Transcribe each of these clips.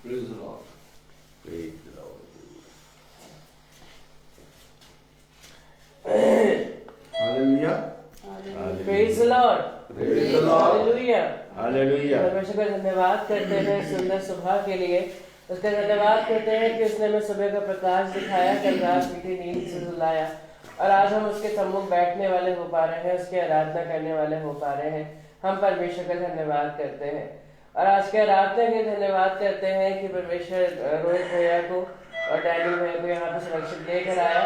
Praise the Lord. Praise the Lord. Hallelujah. Praise the Lord. Praise the Lord. Hallelujah. Hallelujah. परमेश्वर का धन्यवाद करते हैं सुंदर सुबह के लिए। उसका धन्यवाद करते हैं कि उसने हमें सुबह का प्रकाश दिखाया, कल रात मीठी नींद से सुलाया और आज हम उसके सम्मुख बैठने वाले हो पा रहे हैं, उसकी आराधना करने वाले हो पा रहे हैं। हम परमेश्वर का धन्यवाद करते हैं और आज के आराधना के धन्यवाद करते हैं कि परमेश्वर रोहित भैया को और डैनी भैया को यहाँ पे सुरक्षित लेकर आया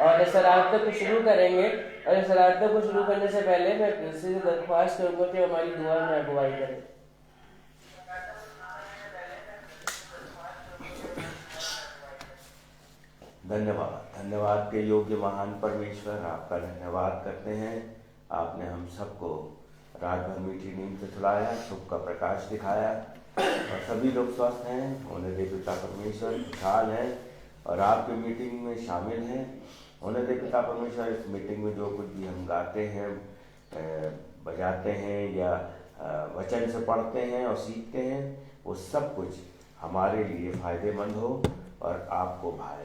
और इस आराधना को शुरू करेंगे। और इस आराधना को शुरू करने से पहले मैं किसी से दरख्वास्त करूंगा कि हमारी दुआ में अगुवाई करें। धन्यवाद के योग्य महान परमेश्वर, आपका धन्यवाद करते हैं। आपने हम सबको रात भर मीठी नींद से सुलाया, सुख का प्रकाश दिखाया और सभी लोग स्वस्थ हैं, उन्हें दे पिता परमेश्वर, खुशहाल हैं और आपकी मीटिंग में शामिल हैं। उन्हें दे पिता परमेश्वर, इस मीटिंग में जो कुछ भी हम गाते हैं, बजाते हैं या वचन से पढ़ते हैं और सीखते हैं, वो सब कुछ हमारे लिए फायदेमंद हो और आपको भाए।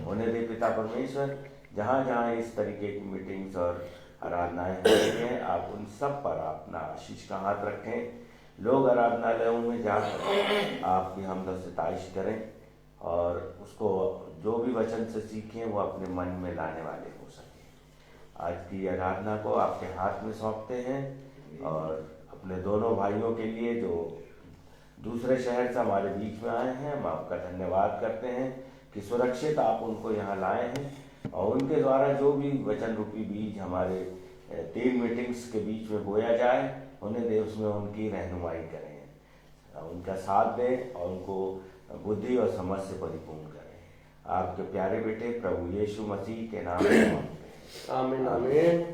उन्हें दे पिता परमेश्वर, जहाँ जहाँ इस तरीके की मीटिंग्स और आराधनाएं हो रही हैं, आप उन सब पर अपना आशीष का हाथ रखें। लोग आराधनालयों में जाकर आपकी हमद सिताइश करें और उसको जो भी वचन से सीखें वो अपने मन में लाने वाले हो सके। आज की आराधना को आपके हाथ में सौंपते हैं और अपने दोनों भाइयों के लिए जो दूसरे शहर से हमारे बीच में आए हैं, हम आपका धन्यवाद करते हैं कि सुरक्षित आप उनको यहाँ लाए हैं और उनके द्वारा जो भी वचन रूपी बीज हमारे 3 मीटिंग्स के बीच में बोया जाए, उन्हें दे उसमें उनकी रहनुमाई करें, उनका साथ दें और उनको बुद्धि और समझ से परिपूर्ण करें। आपके प्यारे बेटे प्रभु यीशु मसीह के नाम में मांगते हैं, आमीन आमीन।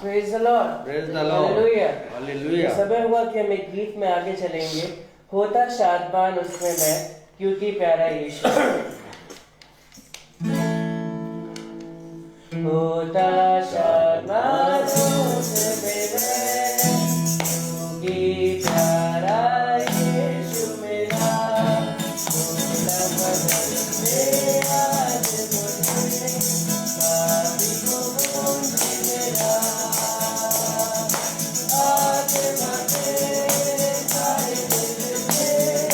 Praise the Lord. Praise the Lord. Hallelujah. Hallelujah. समय हुआ कि हम एक गीत में आगे चलेंगे। होता शादमान उसमें मैं, क्योंकि प्यारा यीशु। होता शादमान उसमें मैं, क्योंकि प्यारा यीशु मेरा। होता बदल में आज मुझे, पापी को मुझे मेरा। आज मते सारे दिल में,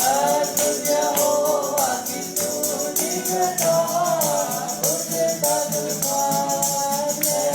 आज तुझे होवा कि तू दिखता, उसे तक पाने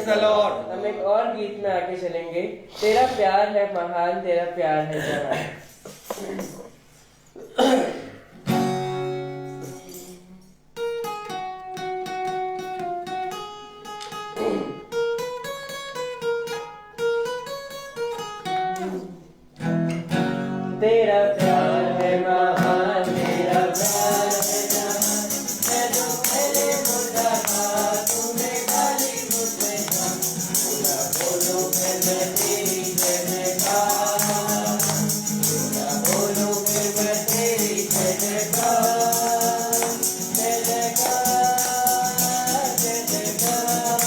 प्रेज द लॉर्ड। हम एक और गीत में आगे चलेंगे। तेरा प्यार है महान, तेरा प्यार है जवान। तेरा प्यार है महान, तेरा प्यार है जवान। मैं तो पहले मुर्दा था, तूने डाली मुझ में जान। पूरा बोलो फिर मैं तेरी जय जयकार, पूरा बोलो फिर मैं तेरी जय जयकार। जय जयकार, जय जयकार।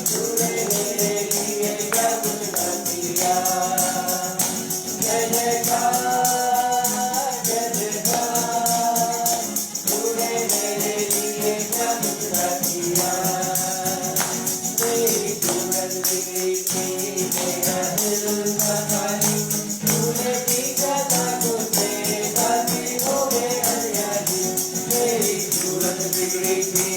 तूने मेरे लिए क्या कुछ ना किया। जय जयकार, जय जयकार। तूने मेरे लिए क्या कुछ ना किया। तेरी सूरत बिगड़ी थी, मेरा दिल था खाली। तूने पीछा था मुझे, बाकी हो गए हरियाली। तेरी सूरत बिगड़ी थी,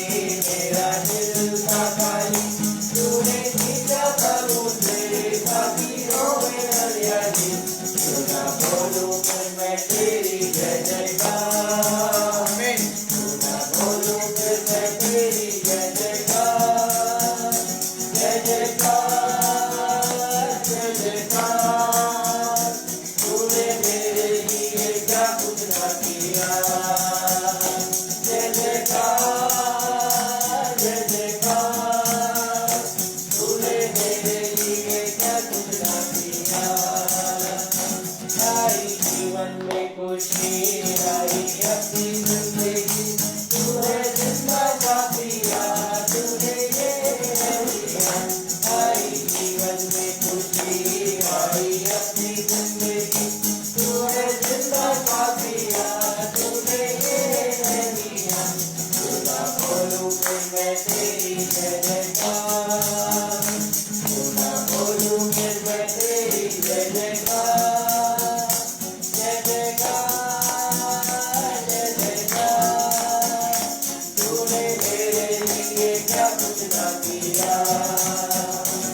मेरा दिल था खाली। तूने पीछा था मुझे, बाकी हो गए हरियाली। सुना बोलूं फिर मैं तेरी जय जयकार। सुना बोलूं फिर मैं तेरी जय जयकार। जय जयकार, जय जयकार। तूने मेरे लिए क्या कुछ ना किया। जय जयकार, जय जयकार। तूने मेरे लिए क्या कुछ ना किया। आई जीवन में खुशी आई अपनी जिंदगी। तूने जिंदा का पिया, तूने ये दिया। आई जीवन में खुशी आई अपनी जिंदगी। तूने जिंदा का पिया, तूने ये दिया। सुना बोलूं फिर मैं तेरी जय जयकार। सुना बोलूं फिर मैं तेरी जय जयकार। जय जयकार, जय जयकार। तूने मेरे लिए क्या कुछ ना किया।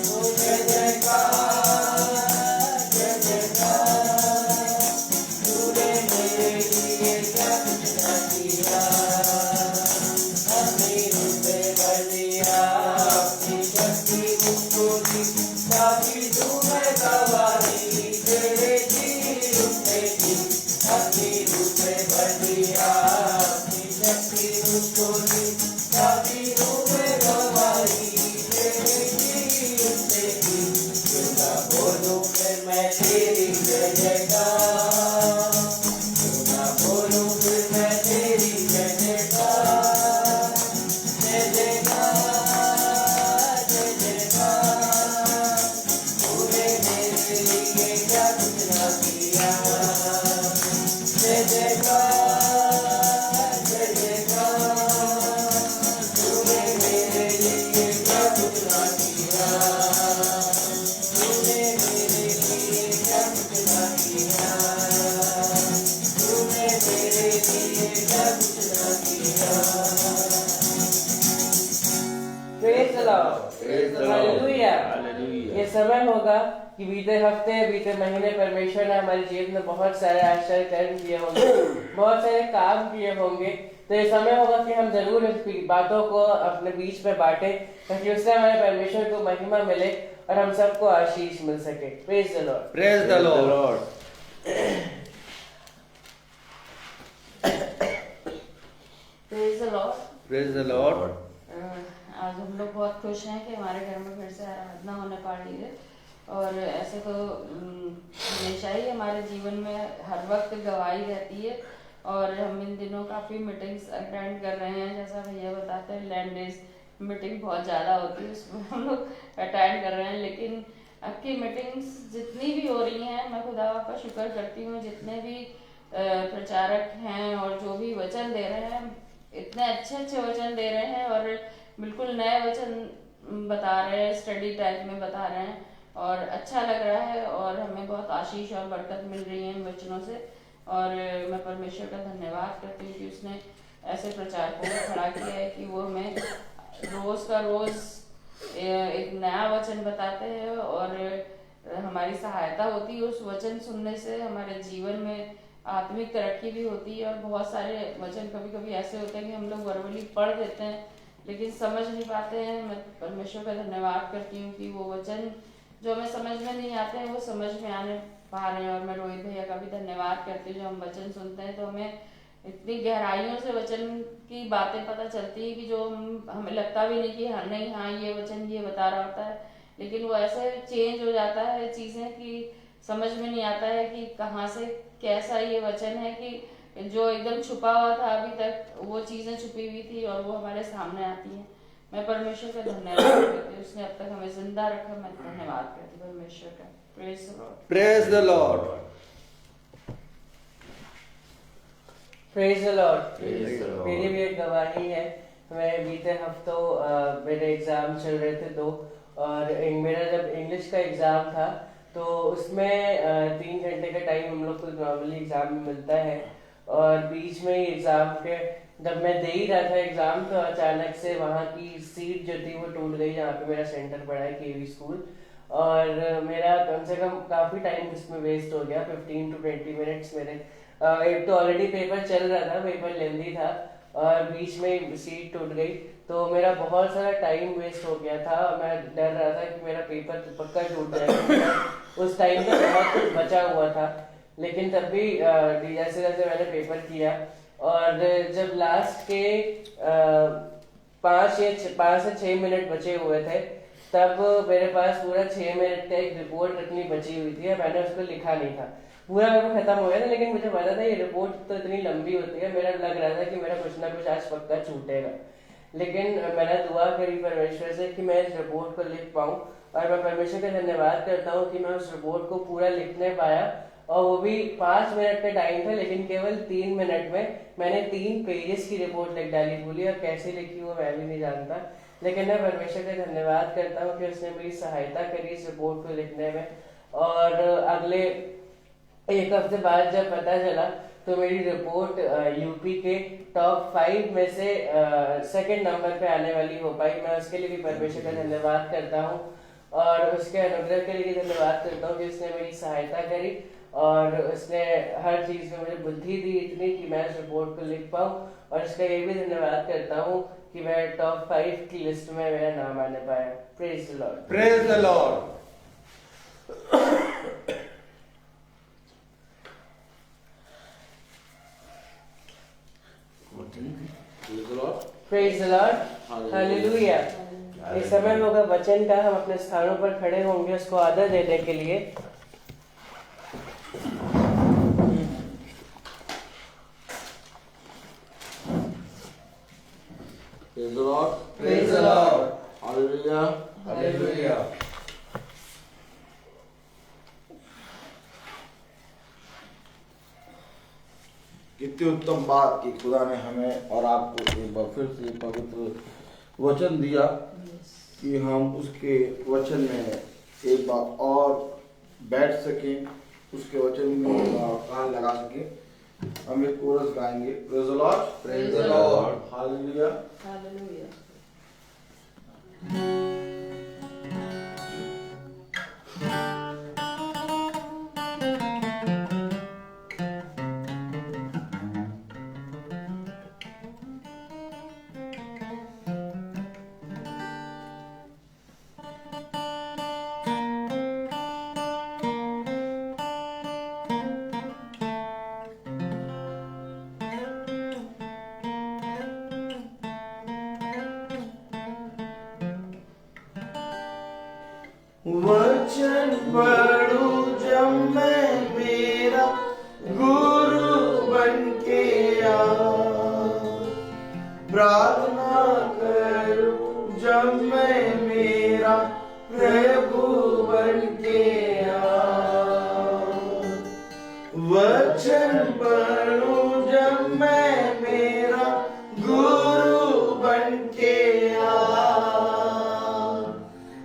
ओ जय जयकार, जय जयकार। तूने मेरे लिए क्या कुछ ना किया। अपनी रूप में भर दिया, अपनी शक्ति मुझको दी। काफी दूर है गवाही तेरे जी रूप में की। अपनी रूप में भर दिया, अपनी शक्ति मुझको दी। काफी दूर है गवाही तेरे जी रूप में की। सुना बोलूं फिर मैं तेरी जय जयकार। सुना बोलूं फिर मैं तेरी जय जयकार। जय जयकार, जय जयकार। तूने मेरे लिए क्या कुछ ना किया। जय जयकार, जय जयकार। तूने मेरे लिए क्या कुछ ना किया। तूने मेरे लिए क्या कुछ ना किया। तूने मेरे लिए क्या कुछ ना किया। Praise the Lord. Praise the Lord. Hallelujah. Hallelujah. ये समय होगा कि बीते हफ्ते बीते महीने परमेश्वर ने हमारे जीवन में बहुत सारे आश्चर्य कर्म किए होंगे, बहुत सारे काम किए होंगे। तो ये समय होगा कि हम जरूर इस बातों को अपने बीच में बांटे, ताकि उससे हमारे परमेश्वर को महिमा मिले और हम सबको आशीष मिल सके। Praise the Lord. Praise the Lord. Praise the Lord. Praise the Lord. आज हम लोग बहुत खुश हैं कि हमारे घर में फिर से आराधना होने पा रही है। और ऐसे तो हमेशा ही हमारे जीवन में हर वक्त गवाही रहती है। और हम इन दिनों काफ़ी मीटिंग्स अटेंड कर रहे हैं। जैसा भैया बताते हैं, लैंड डेज मीटिंग बहुत ज़्यादा होती है, उसमें हम लोग अटेंड कर रहे हैं। लेकिन अब की मीटिंग्स जितनी भी हो रही हैं, मैं खुदा का शुक्र करती हूँ, जितने भी प्रचारक हैं और जो भी वचन दे रहे हैं, इतने अच्छे अच्छे वचन दे रहे हैं और बिल्कुल नए वचन बता रहे हैं, स्टडी टाइप में बता रहे हैं और अच्छा लग रहा है। और हमें बहुत आशीष और बरकत मिल रही है इन वचनों से। और मैं परमेश्वर का धन्यवाद करती हूँ कि उसने ऐसे प्रचारकों को खड़ा किया है कि वो हमें रोज़ का रोज़ एक नया वचन बताते हैं और हमारी सहायता होती है। उस वचन सुनने से हमारे जीवन में आत्मिक तरक्की भी होती है। और बहुत सारे वचन कभी कभी ऐसे होते हैं कि हम लोग वर्बली पढ़ देते हैं लेकिन समझ नहीं पाते हैं। मैं परमेश्वर का धन्यवाद करती हूँ कि वो वचन जो हमें समझ में नहीं आते हैं वो समझ में आने पा रहे हैं। और मैं रोहित भैया का भी धन्यवाद करती हूँ, जो हम वचन सुनते हैं तो हमें इतनी गहराइयों से वचन की बातें पता चलती है कि जो हमें लगता भी नहीं कि हाँ नहीं हाँ ये वचन ये बता रहा होता है, लेकिन वो ऐसे चेंज हो जाता है चीज़ें कि समझ में नहीं आता है कि कहाँ से कैसा ये वचन है कि जो एकदम छुपा हुआ था अभी तक वो चीज़ें छुपी हुई थी और वो हमारे सामने आती हैं। मैं परमेश्वर का धन्यवाद करती हूँ, उसने अब तक हमें जिंदा रखा। मैं धन्यवाद करती हूँ परमेश्वर का। Praise the Lord. Praise the Lord. Praise the Lord. Praise the Lord. मेरी भी एक गवाही है। मैं बीते हफ्तों मेरे एग्जाम चल रहे थे 2 और मेरा जब इंग्लिश का एग्जाम था तो उसमें 3 घंटे का टाइम हम लोग को नॉर्मली एग्जाम में मिलता है। और बीच में ही एग्जाम के जब मैं दे ही रहा था एग्जाम तो अचानक से वहाँ की सीट जो थी वो टूट गई जहाँ पे मेरा सेंटर पड़ा है केवी स्कूल। और मेरा कम से कम काफ़ी टाइम इसमें वेस्ट हो गया, 15 to 20 मिनट्स मेरे। एक तो ऑलरेडी पेपर चल रहा था, पेपर लेंदी था और बीच में सीट टूट गई तो मेरा बहुत सारा टाइम वेस्ट हो गया था। मैं डर रहा था कि मेरा पेपर पक्का टूट जाएगा। उस टाइम पे बहुत कुछ बचा हुआ था लेकिन तब भी जैसे जैसे मैंने पेपर किया और जब लास्ट के 5 से 6 मिनट बचे हुए थे तब मेरे पास पूरा 6 मिनट का एक रिपोर्ट रखनी बची हुई थी। मैंने उसको लिखा नहीं था, पूरा पेपर खत्म हो गया था लेकिन मुझे पता था ये रिपोर्ट तो इतनी लंबी होती है, मेरा लग रहा था कि मेरा कुछ ना कुछ आज पक्का छूटेगा। लेकिन मैंने दुआ करी परमेश्वर से कि मैं इस रिपोर्ट को लिख पाऊँ और मैं परमेश्वर का धन्यवाद करता हूँ कि मैं उस रिपोर्ट को पूरा लिखने पाया। और वो भी 5 मिनट का टाइम था लेकिन केवल 3 मिनट में मैंने 3 पेजेस की रिपोर्ट लिख डाली। बोली और कैसे लिखी वो मैं भी नहीं जानता, लेकिन मैं परमेश्वर का धन्यवाद करता हूँ कि उसने मेरी सहायता करी इस रिपोर्ट को लिखने में। और अगले 1 हफ्ते बाद जब पता चला तो मेरी रिपोर्ट यूपी के टॉप 5 में से 2nd नंबर पे आने वाली हो पाई। मैं उसके लिए भी परमेश्वर का धन्यवाद करता हूँ और उसके अनुग्रह के लिए धन्यवाद करता हूँ कि उसने मेरी सहायता करी और उसने हर चीज़ में मुझे बुद्धि दी इतनी कि मैं इस रिपोर्ट को लिख पाऊँ। और इसका ये भी धन्यवाद करता हूँ कि मैं टॉप 5 की लिस्ट में मेरा नाम आने पाया। Praise the Lord. Praise the Lord. Praise the Lord. Praise the Lord. Hallelujah. इस समय होगा वचन का, हम अपने स्थानों पर खड़े होंगे उसको आदर देने के लिए। Praise the Lord. Praise the Lord. Hallelujah. Hallelujah. कितनी उत्तम बात कि खुदा ने हमें और आपको एक बार फिर से पवित्र वचन दिया कि हम उसके वचन में एक बार और बैठ सकें, उसके वचन में कान लगा सकें। हम एक कोरस गाएंगे। Praise the Lord. Praise the Lord. Hallelujah. Hallelujah. वचन पढ़ूं जब मैं मेरा गुरु बन के प्रार्थना करूं जब मैं मेरा प्रभु बन के वचन पढ़ूं जब मैं मेरा गुरु बन के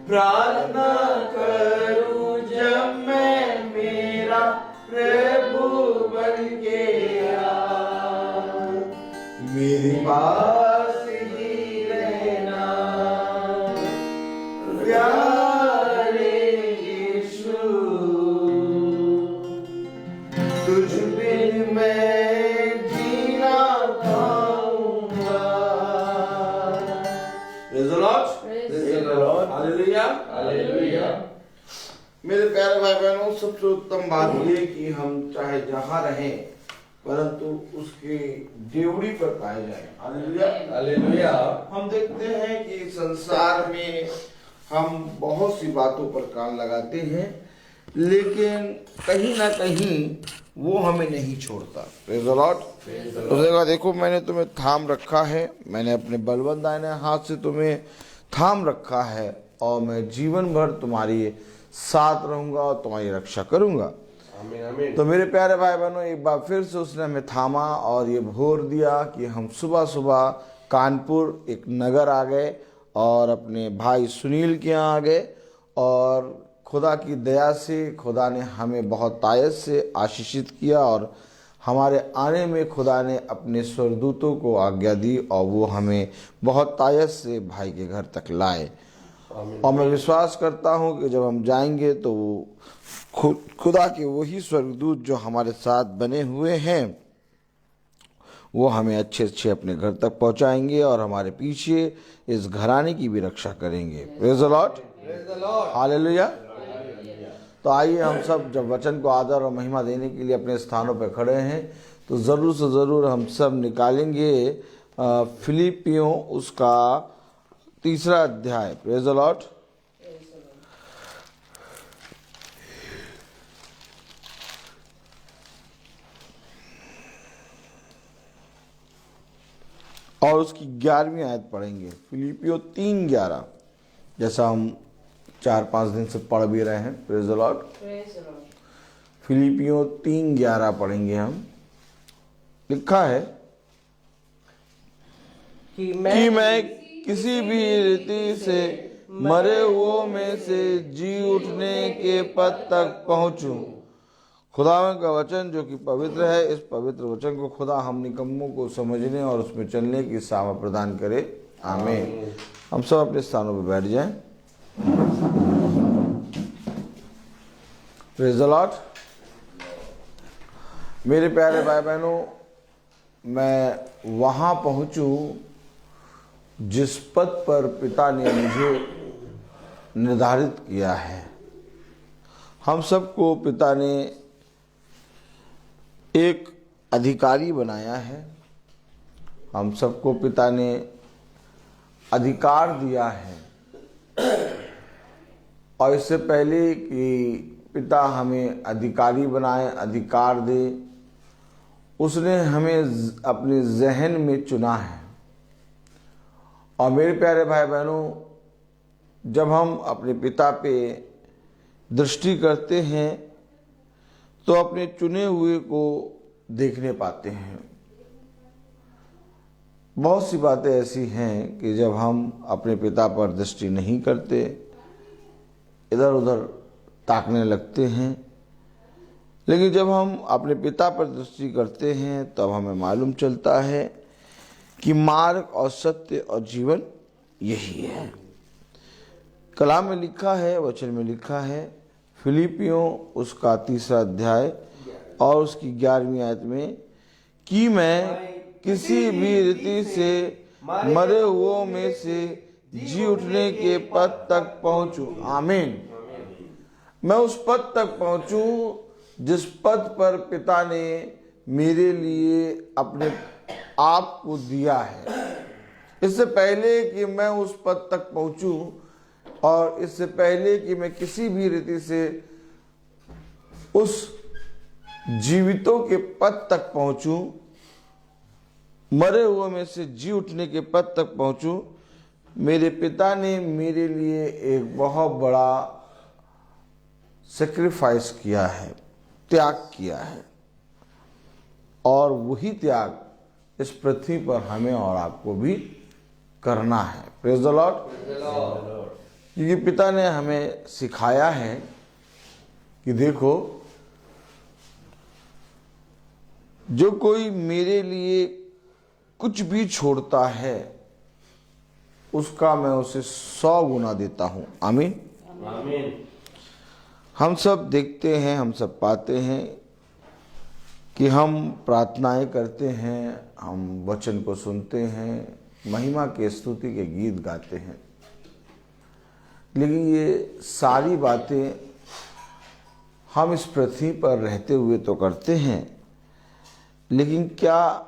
प्रार्थना करूं जब मैं मेरा प्रभु बन के मेरे पास ही रहना सबसे उत्तम बात ये कि हम चाहे जहाँ रहें परंतु उसके ड्योढ़ी पर पाए जाए। Hallelujah, hallelujah. हम देखते हैं कि संसार में हम बहुत सी बातों पर कान लगाते हैं, लेकिन कहीं ना कहीं वो हमें नहीं छोड़ता। Praise the Lord. उसने देखो मैंने तुम्हें थाम रखा है, मैंने अपने बलवंत दाहिने हाथ से तुम्हें थाम रखा है और मैं जीवन भर तुम्हारी साथ रहूंगा और तुम्हारी रक्षा करूंगा। आमीन आमीन। तो मेरे प्यारे भाई बहनों, एक बार फिर से उसने हमें थामा और ये भोर दिया कि हम सुबह सुबह कानपुर एक नगर आ गए और अपने भाई सुनील के यहाँ आ गए और खुदा की दया से खुदा ने हमें बहुत तायत से आशीषित किया और हमारे आने में खुदा ने अपने स्वर्गदूतों को आज्ञा दी और वो हमें बहुत तायत से भाई के घर तक लाए। और मैं विश्वास करता हूँ कि जब हम जाएंगे तो खुदा के वही स्वर्गदूत जो हमारे साथ बने हुए हैं वो हमें अच्छे अच्छे अपने घर तक पहुंचाएंगे और हमारे पीछे इस घराने की भी रक्षा करेंगे। Praise the Lord, hallelujah. तो आइए हम सब जब वचन को आदर और महिमा देने के लिए अपने स्थानों पर खड़े हैं तो ज़रूर से ज़रूर हम सब निकालेंगे फिलिपियों उसका 3 अध्याय। Praise the Lord. और उसकी 11वीं आयत पढ़ेंगे। फिलिपियों 3:11, जैसा हम 4-5 दिन से पढ़ भी रहे हैं। Praise the Lord. फिलिपियों 3:11 पढ़ेंगे हम। लिखा है कि मैं किसी भी रीति से मरे हुओं में से जी उठने के पद तक पहुंचूं। खुदावन का वचन जो कि पवित्र है, इस पवित्र वचन को खुदा हम निकम्मों को समझने और उसमें चलने की सामर्थ प्रदान करे। आमीन। हम सब अपने स्थानों पर बैठ जाएं। Praise the Lord. मेरे प्यारे भाई बहनों, मैं वहाँ पहुँचूँ जिस पद पर पिता ने मुझे निर्धारित किया है। हम सबको पिता ने एक अधिकारी बनाया है, हम सबको पिता ने अधिकार दिया है और इससे पहले कि पिता हमें अधिकारी बनाए, अधिकार दे, उसने हमें अपने जहन में चुना है। और मेरे प्यारे भाई बहनों, जब हम अपने पिता पे दृष्टि करते हैं तो अपने चुने हुए को देखने पाते हैं। बहुत सी बातें ऐसी हैं कि जब हम अपने पिता पर दृष्टि नहीं करते, इधर उधर ताकने लगते हैं, लेकिन जब हम अपने पिता पर दृष्टि करते हैं तब हमें मालूम चलता है कि मार्ग और सत्य और जीवन यही है। कलाम में लिखा है, वचन में लिखा है, फिलिपियों उसका 3 अध्याय और उसकी 11वीं आयत में, कि मैं किसी भी रीति से मरे हुओं में से जी उठने के पद तक पहुंचूं। आमीन। मैं उस पद तक पहुंचूं जिस पद पर पिता ने मेरे लिए अपने आप को दिया है। इससे पहले कि मैं उस पद तक पहुंचूं और इससे पहले कि मैं किसी भी रीति से उस जीवितों के पद तक पहुंचूं, मरे हुए में से जी उठने के पद तक पहुंचूं, मेरे पिता ने मेरे लिए एक बहुत बड़ा सेक्रीफाइस किया है, त्याग किया है। और वही त्याग इस पृथ्वी पर हमें और आपको भी करना है। Praise the Lord. क्योंकि पिता ने हमें सिखाया है कि देखो, जो कोई मेरे लिए कुछ भी छोड़ता है उसका मैं उसे 100 गुना देता हूं। आमीन। आमीन। हम सब देखते हैं, हम सब पाते हैं कि हम प्रार्थनाएं करते हैं, हम वचन को सुनते हैं, महिमा के स्तुति के गीत गाते हैं, लेकिन ये सारी बातें हम इस पृथ्वी पर रहते हुए तो करते हैं, लेकिन क्या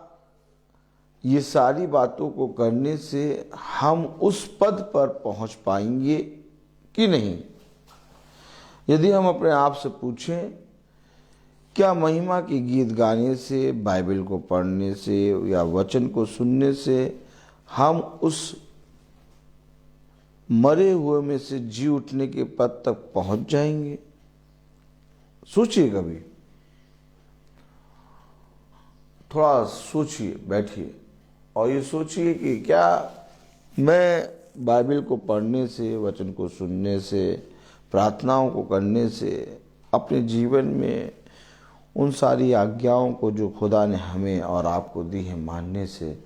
ये सारी बातों को करने से हम उस पद पर पहुंच पाएंगे कि नहीं? यदि हम अपने आप से पूछें, क्या महिमा के गीत गाने से, बाइबल को पढ़ने से या वचन को सुनने से हम उस मरे हुए में से जी उठने के पद तक पहुंच जाएंगे? सोचिए, कभी थोड़ा सोचिए, बैठिए और ये सोचिए कि क्या मैं बाइबल को पढ़ने से, वचन को सुनने से, प्रार्थनाओं को करने से, अपने जीवन में उन सारी आज्ञाओं को जो खुदा ने हमें और आपको दी है मानने से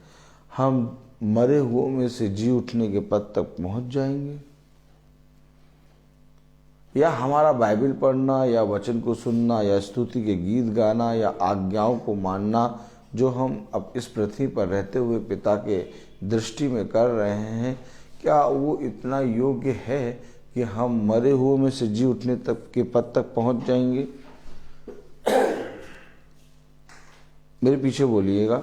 हम मरे हुओं में से जी उठने के पद तक पहुंच जाएंगे? या हमारा बाइबल पढ़ना या वचन को सुनना या स्तुति के गीत गाना या आज्ञाओं को मानना जो हम अब इस पृथ्वी पर रहते हुए पिता के दृष्टि में कर रहे हैं, क्या वो इतना योग्य है कि हम मरे हुओं में से जी उठने तक के पद तक पहुंच जाएंगे? मेरे पीछे बोलिएगा।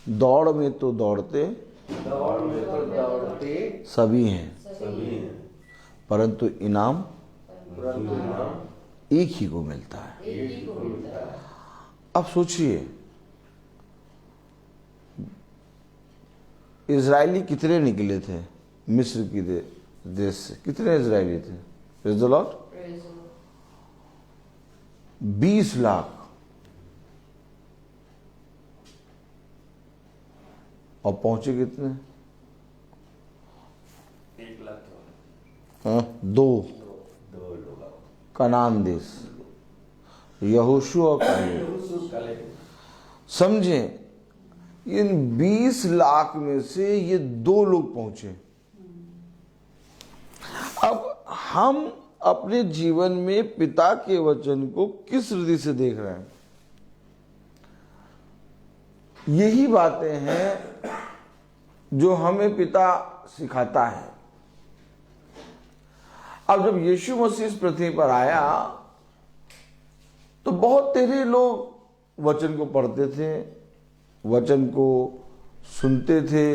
दौड़ में तो दौड़ते सभी हैं, परंतु इनाम एक ही को मिलता है। अब सोचिए, इजरायली कितने निकले थे मिस्र की देश से? कितने इजरायली थे? Praise the Lord. 20 लाख। और पहुंचे कितने? 1 लाख। हाँ, 2 लोग। कनान देश, यहोशू और कालेब। समझे, इन 20 लाख में से ये 2 लोग पहुंचे। अब हम अपने जीवन में पिता के वचन को किस रीति से देख रहे हैं? यही बातें हैं जो हमें पिता सिखाता है। अब जब यीशु मसीह इस पृथ्वी पर आया तो बहुत तेरे लोग वचन को पढ़ते थे, वचन को सुनते थे,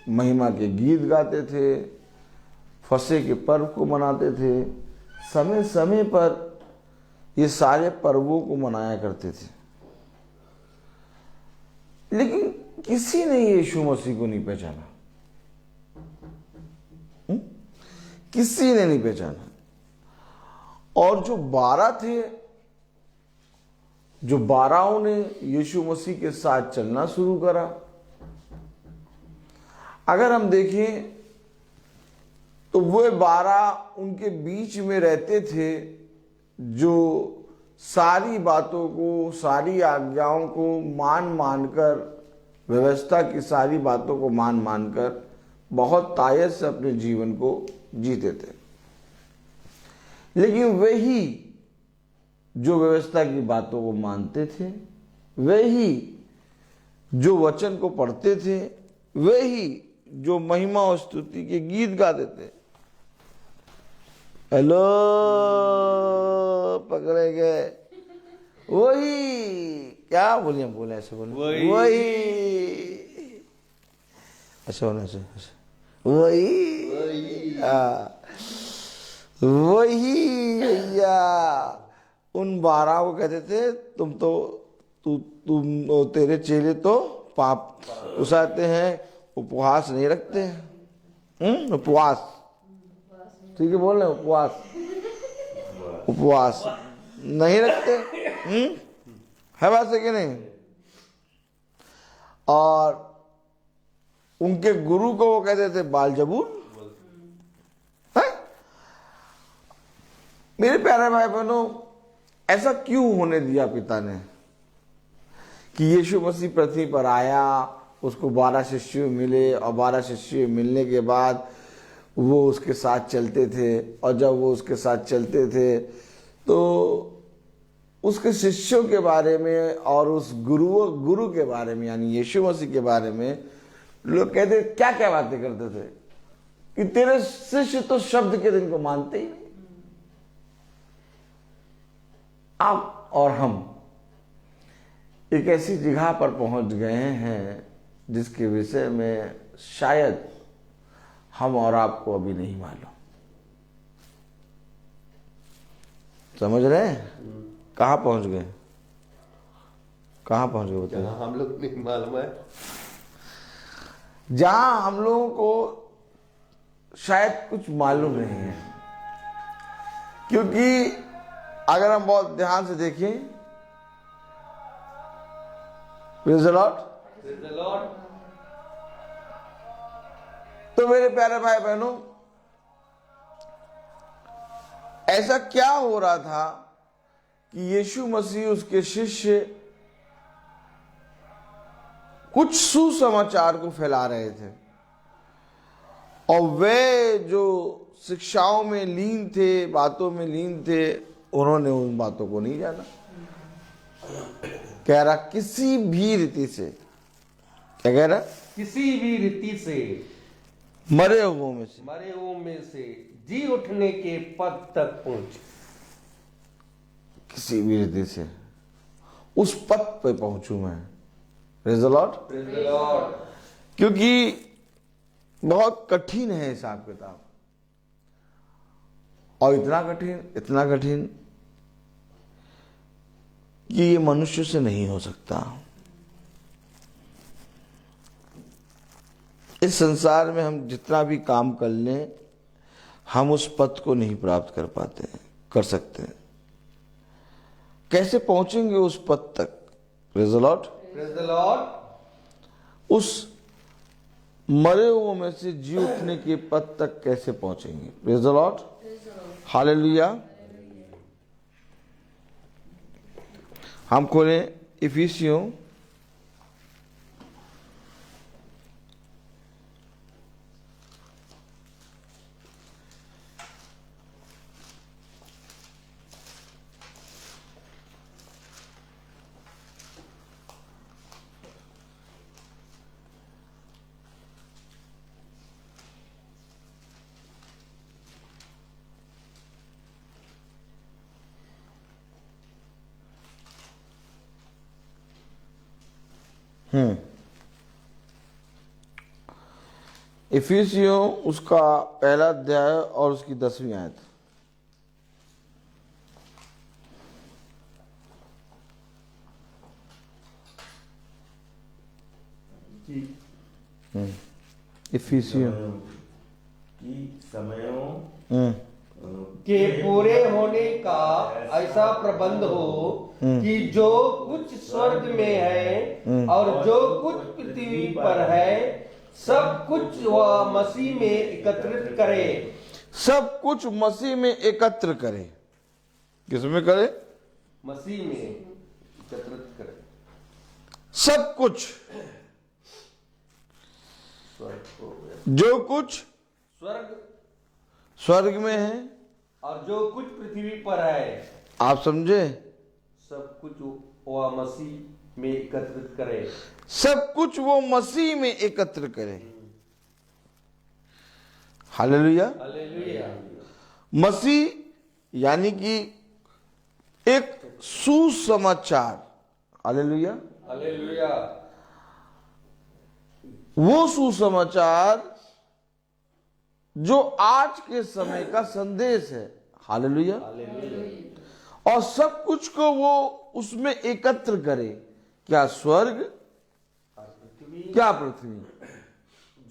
महिमा के गीत गाते थे, फसह के पर्व को मनाते थे, समय समय पर ये सारे पर्वों को मनाया करते थे। लेकिन किसी ने यीशु मसीह को नहीं पहचाना। किसी ने नहीं पहचाना। और जो 12 थे, जो 12 ने यीशु मसीह के साथ चलना शुरू करा। अगर हम देखें तो वो 12 उनके बीच में रहते थे जो सारी बातों को, सारी आज्ञाओं को मान कर, व्यवस्था की सारी बातों को मान कर बहुत तायत से अपने जीवन को जीते थे। लेकिन वही जो व्यवस्था की बातों को मानते थे, वही जो वचन को पढ़ते थे, वही जो महिमा और स्तुति के गीत गाते थे। हेलो, पकड़े गए। वही क्या बोलिए, बोले ऐसे बोले, वही ऐसे होना, ऐसे वही भैया उन 12 को कहते थे, तुम तेरे चेले तो पाप उसाते हैं, उपवास नहीं रखते हैं। उपवास, ठीक है बोल रहे, उपवास नहीं रखते। है बात है कि नहीं? और उनके गुरु को वो कहते थे बालजबूल। मेरे प्यारे भाई बहनों, ऐसा क्यों होने दिया पिता ने कि यीशु मसीह पृथ्वी पर आया, उसको 12 शिष्य मिले और 12 शिष्य मिलने के बाद वो उसके साथ चलते थे। और जब वो उसके साथ चलते थे तो उसके शिष्यों के बारे में और उस गुरु के बारे में, यानी यीशु मसीह के बारे में लोग कहते क्या क्या बातें करते थे कि तेरे शिष्य तो शब्द के दिन को मानते ही नहीं। आप और हम एक ऐसी जगह पर पहुंच गए हैं जिसके विषय में शायद हम और आपको अभी नहीं मालूम। समझ रहे हैं? कहाँ पहुंच गए? कहाँ पहुंच गए बताइए? जहाँ हम लोग नहीं मालूम है, जहां हम लोगों को शायद कुछ मालूम नहीं है, क्योंकि अगर हम बहुत ध्यान से देखें, प्रेज़ द लॉर्ड, तो मेरे प्यारे भाई बहनों, ऐसा क्या हो रहा था कि यीशु मसीह, उसके शिष्य कुछ सुसमाचार को फैला रहे थे, और वे जो शिक्षाओं में लीन थे, बातों में लीन थे, उन्होंने उन बातों को नहीं जाना। कह रहा किसी भी रीति से, क्या कह रहा? किसी भी रीति से मरे हुओं में से, मरे हुओं में से जी उठने के पद तक पहुंचे। किसी भी रीति से उस पद पे पहुंचू मैं। Praise the Lord. क्योंकि बहुत कठिन है हिसाब किताब, और इतना कठिन कि ये मनुष्य से नहीं हो सकता। इस संसार में हम जितना भी काम कर लें, हम उस पद को नहीं प्राप्त कर सकते। कैसे पहुंचेंगे उस पद तक? Praise the Lord. उस मरे हुओं में से जी उठने के पद तक कैसे पहुंचेंगे? Praise the Lord, hallelujah. हम खोलें इफिसियों इफिसियों उसका पहला अध्याय और उसकी 10वीं आयत। इफिसियों की समयों के पूरे होने का ऐसा प्रबंध हो कि जो कुछ स्वर्ग में है और जो कुछ पृथ्वी पर है, सब कुछ वह मसीह में एकत्रित करे। सब कुछ मसीह में एकत्र करे। किसमें करे? मसीह में एकत्रित करे। सब कुछ, जो कुछ स्वर्ग में है और जो कुछ पृथ्वी पर है, आप समझे? सब कुछ वह मसीह में एकत्रित करे। सब कुछ वो मसीह में एकत्र करे। हालेलुया। हालेलुया। मसीह यानी कि एक सुसमाचार। हालेलुया। हालेलुया। वो सुसमाचार जो आज के समय का संदेश है। हालेलुया। और सब कुछ को वो उसमें एकत्र करे। क्या स्वर्ग, क्या पृथ्वी,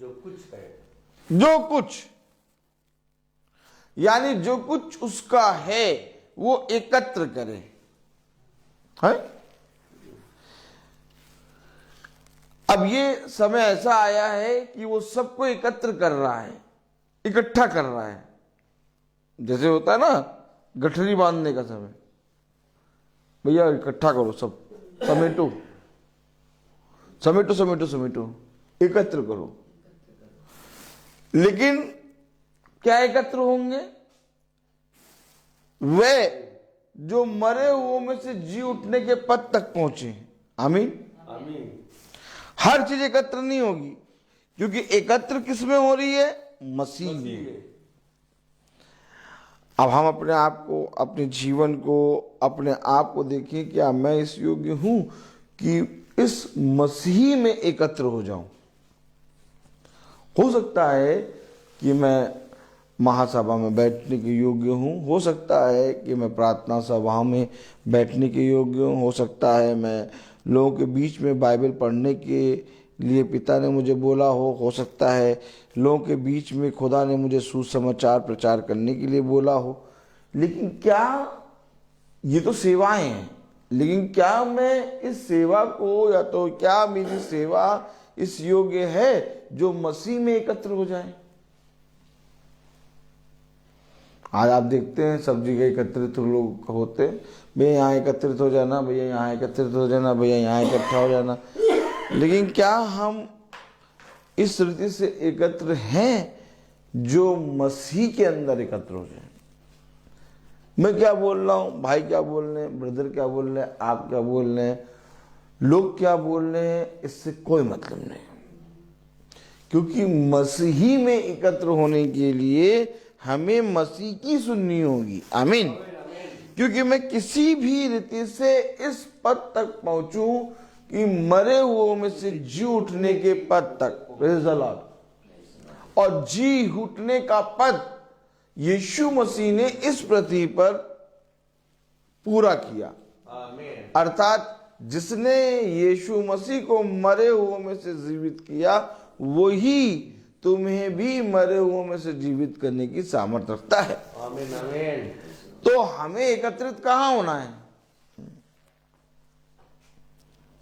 जो कुछ है, जो कुछ, यानी जो कुछ उसका है वो एकत्र करे। है? अब ये समय ऐसा आया है कि वो सबको एकत्र कर रहा है, इकट्ठा कर रहा है। जैसे होता है ना गठरी बांधने का समय, भैया इकट्ठा करो, सब समेटो समेटो समेटो समेटो, एकत्र करो। लेकिन क्या एकत्र होंगे? वे जो मरे हुओं में से जी उठने के पद तक पहुंचे। आमीन। आमीन। हर चीज एकत्र नहीं होगी, क्योंकि एकत्र किसमें हो रही है? मसीह में। अब हम अपने आप को, अपने जीवन को, अपने आप को देखें, क्या मैं इस योग्य हूं कि इस मसीह में एकत्र हो जाऊं। हो सकता है कि मैं महासभा में बैठने के योग्य हूँ, हो सकता है कि मैं प्रार्थना सभा में बैठने के योग्य हूँ, हो सकता है मैं लोगों के बीच में बाइबल पढ़ने के लिए पिता ने मुझे बोला हो सकता है लोगों के बीच में खुदा ने मुझे सुसमाचार प्रचार करने के लिए बोला हो। लेकिन क्या ये तो सेवाएं हैं, लेकिन क्या मैं इस सेवा को, या तो क्या मेरी सेवा इस योग्य है जो मसीह में एकत्र हो जाए। आज आप देखते हैं सब जगह एकत्रित लोग होते हैं, भैया यहाँ एकत्रित हो जाना, भैया यहाँ एकत्रित हो जाना, भैया यहाँ इकट्ठा हो जाना। लेकिन क्या हम इस रीति से एकत्र हैं जो मसीह के अंदर एकत्र हो जाए। मैं क्या बोल रहा हूँ, भाई क्या बोल रहे हैं, ब्रदर क्या बोल रहे हैं, आप क्या बोल रहे हैं, लोग क्या बोल रहे हैं, इससे कोई मतलब नहीं। क्योंकि मसीही में एकत्र होने के लिए हमें मसीह की सुननी होगी। आमीन। क्योंकि मैं किसी भी रीति से इस पद तक पहुंचूं कि मरे हुओं में से जी उठने के पद तक, प्रेज़ द लॉर्ड, और जी उठने का पद यीशु मसीह ने इस पृथ्वी पर पूरा किया। अर्थात जिसने यीशु मसीह को मरे हुओं में से जीवित किया, वही तुम्हें भी मरे हुओं में से जीवित करने की सामर्थ्य रखता है। आमीन आमीन। तो हमें एकत्रित कहाँ होना है?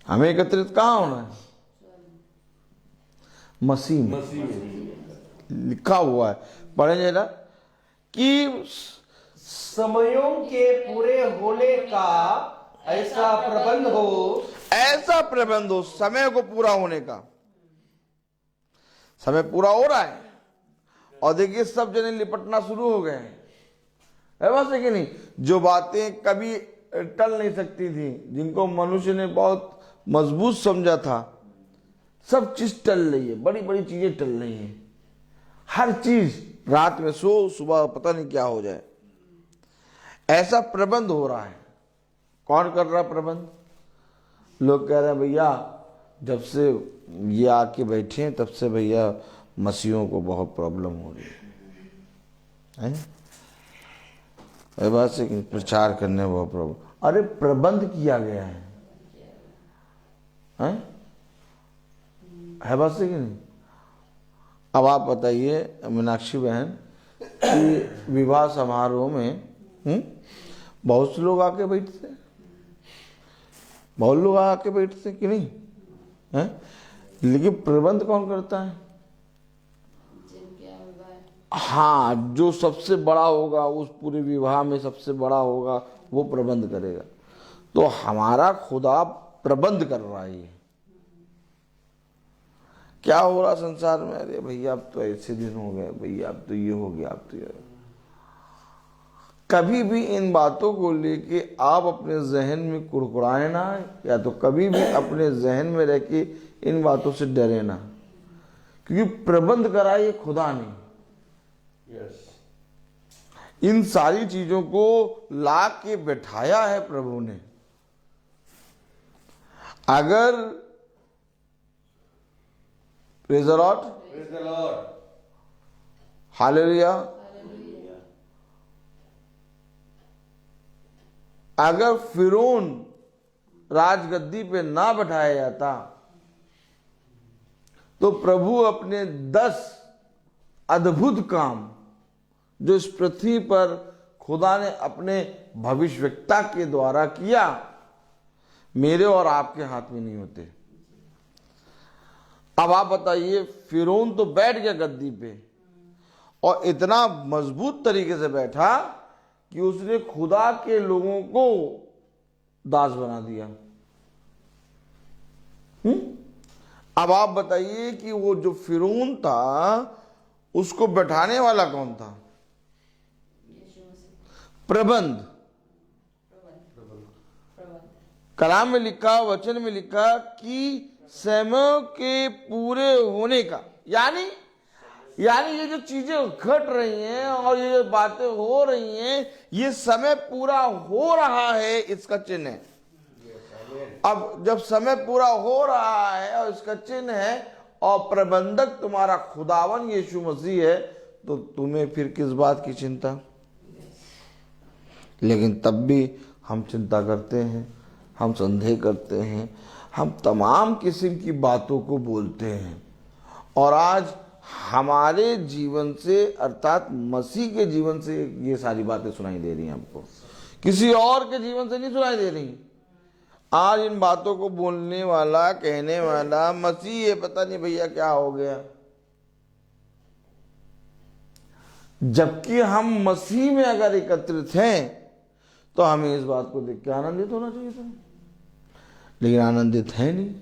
हमें एकत्रित कहाँ होना है? मसीह में। लिखा हुआ है, पढ़ें जरा, कि समयों के पूरे होने का ऐसा प्रबंध हो, ऐसा प्रबंध हो, समय को पूरा होने का। समय पूरा हो रहा है और देखिए सब जने लिपटना शुरू हो गए हैं, है बात है कि नहीं। जो बातें कभी टल नहीं सकती थी, जिनको मनुष्य ने बहुत मजबूत समझा था, सब चीज टल रही है, बड़ी बड़ी चीजें टल रही हैं। हर चीज, रात में सो, सुबह पता नहीं क्या हो जाए, ऐसा प्रबंध हो रहा है। कौन कर रहा प्रबंध? लोग कह रहे हैं भैया जब से ये आके बैठे हैं तब से भैया मसीहों को बहुत प्रॉब्लम हो रही है। बात से प्रचार करने में बहुत प्रॉब्लम। अरे प्रबंध किया गया है, है बात से कि नहीं। अब आप बताइए मीनाक्षी बहन कि विवाह समारोह में बहुत से लोग आके बैठते, बहुत लोग आके बैठते कि नहीं है, लेकिन प्रबंध कौन करता है? हाँ, जो सबसे बड़ा होगा, उस पूरे विवाह में सबसे बड़ा होगा, वो प्रबंध करेगा। तो हमारा खुदा प्रबंध कर रहा है। क्या हो रहा संसार में? अरे भैया अब तो ऐसे दिन हो गए, भैया अब तो ये हो गया, अब तो ये। कभी भी इन बातों को लेके आप अपने जहन में कुड़कुड़ाए ना, या तो कभी भी अपने जहन में रह के इन बातों से डरे ना, क्योंकि प्रबंध करा ये खुदा ने। इन सारी चीजों को ला के बैठाया है प्रभु ने। अगर प्रेज़ द लॉर्ड, हालेलुया, अगर फिरौन राजगद्दी पे ना बैठाया जाता तो प्रभु अपने 10 अद्भुत काम जो इस पृथ्वी पर खुदा ने अपने भविष्यवक्ता के द्वारा किया, मेरे और आपके हाथ में नहीं होते। अब आप बताइए, फिरौन तो बैठ गया गद्दी पे और इतना मजबूत तरीके से बैठा कि उसने खुदा के लोगों को दास बना दिया। अब आप बताइए कि वो जो फिरौन था उसको बैठाने वाला कौन था? प्रबंध। कलाम में लिखा, वचन में लिखा कि समय के पूरे होने का, यानी यानी ये जो चीजें घट रही हैं और ये जो बातें हो रही हैं, ये समय पूरा हो रहा है, इसका चिन्ह है। अब जब समय पूरा हो रहा है और इसका चिन्ह है और प्रबंधक तुम्हारा खुदावन यीशु मसीह है, तो तुम्हें फिर किस बात की चिंता। लेकिन तब भी हम चिंता करते हैं, हम संदेह करते हैं, हम तमाम किस्म की बातों को बोलते हैं। और आज हमारे जीवन से अर्थात मसीह के जीवन से ये सारी बातें सुनाई दे रही हैं हमको, किसी और के जीवन से नहीं सुनाई दे रही। आज इन बातों को बोलने वाला, कहने वाला मसीह है, पता नहीं भैया क्या हो गया। जबकि हम मसीह में अगर एकत्रित हैं तो हमें इस बात को देख के आनंदित होना चाहिए था, लेकिन आनंदित है नहीं।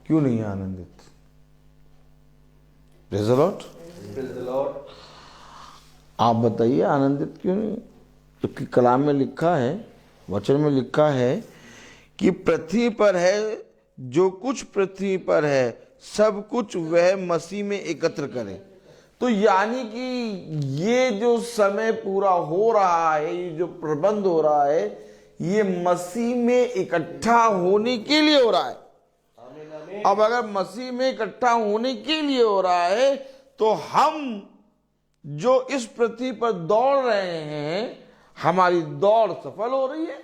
क्यों नहीं है आनंदित? Praise the Lord. आप बताइए आनंदित क्यों नहीं? जबकि कलाम में लिखा है, वचन में लिखा है कि पृथ्वी पर है जो कुछ पृथ्वी पर है, सब कुछ वह मसीह में एकत्र करे। तो यानी कि ये जो समय पूरा हो रहा है, ये जो प्रबंध हो रहा है, ये मसीह में इकट्ठा होने के लिए हो रहा है। अब अगर मसीह में इकट्ठा होने के लिए हो रहा है तो हम जो इस पृथ्वी पर दौड़ रहे हैं, हमारी दौड़ सफल हो रही है।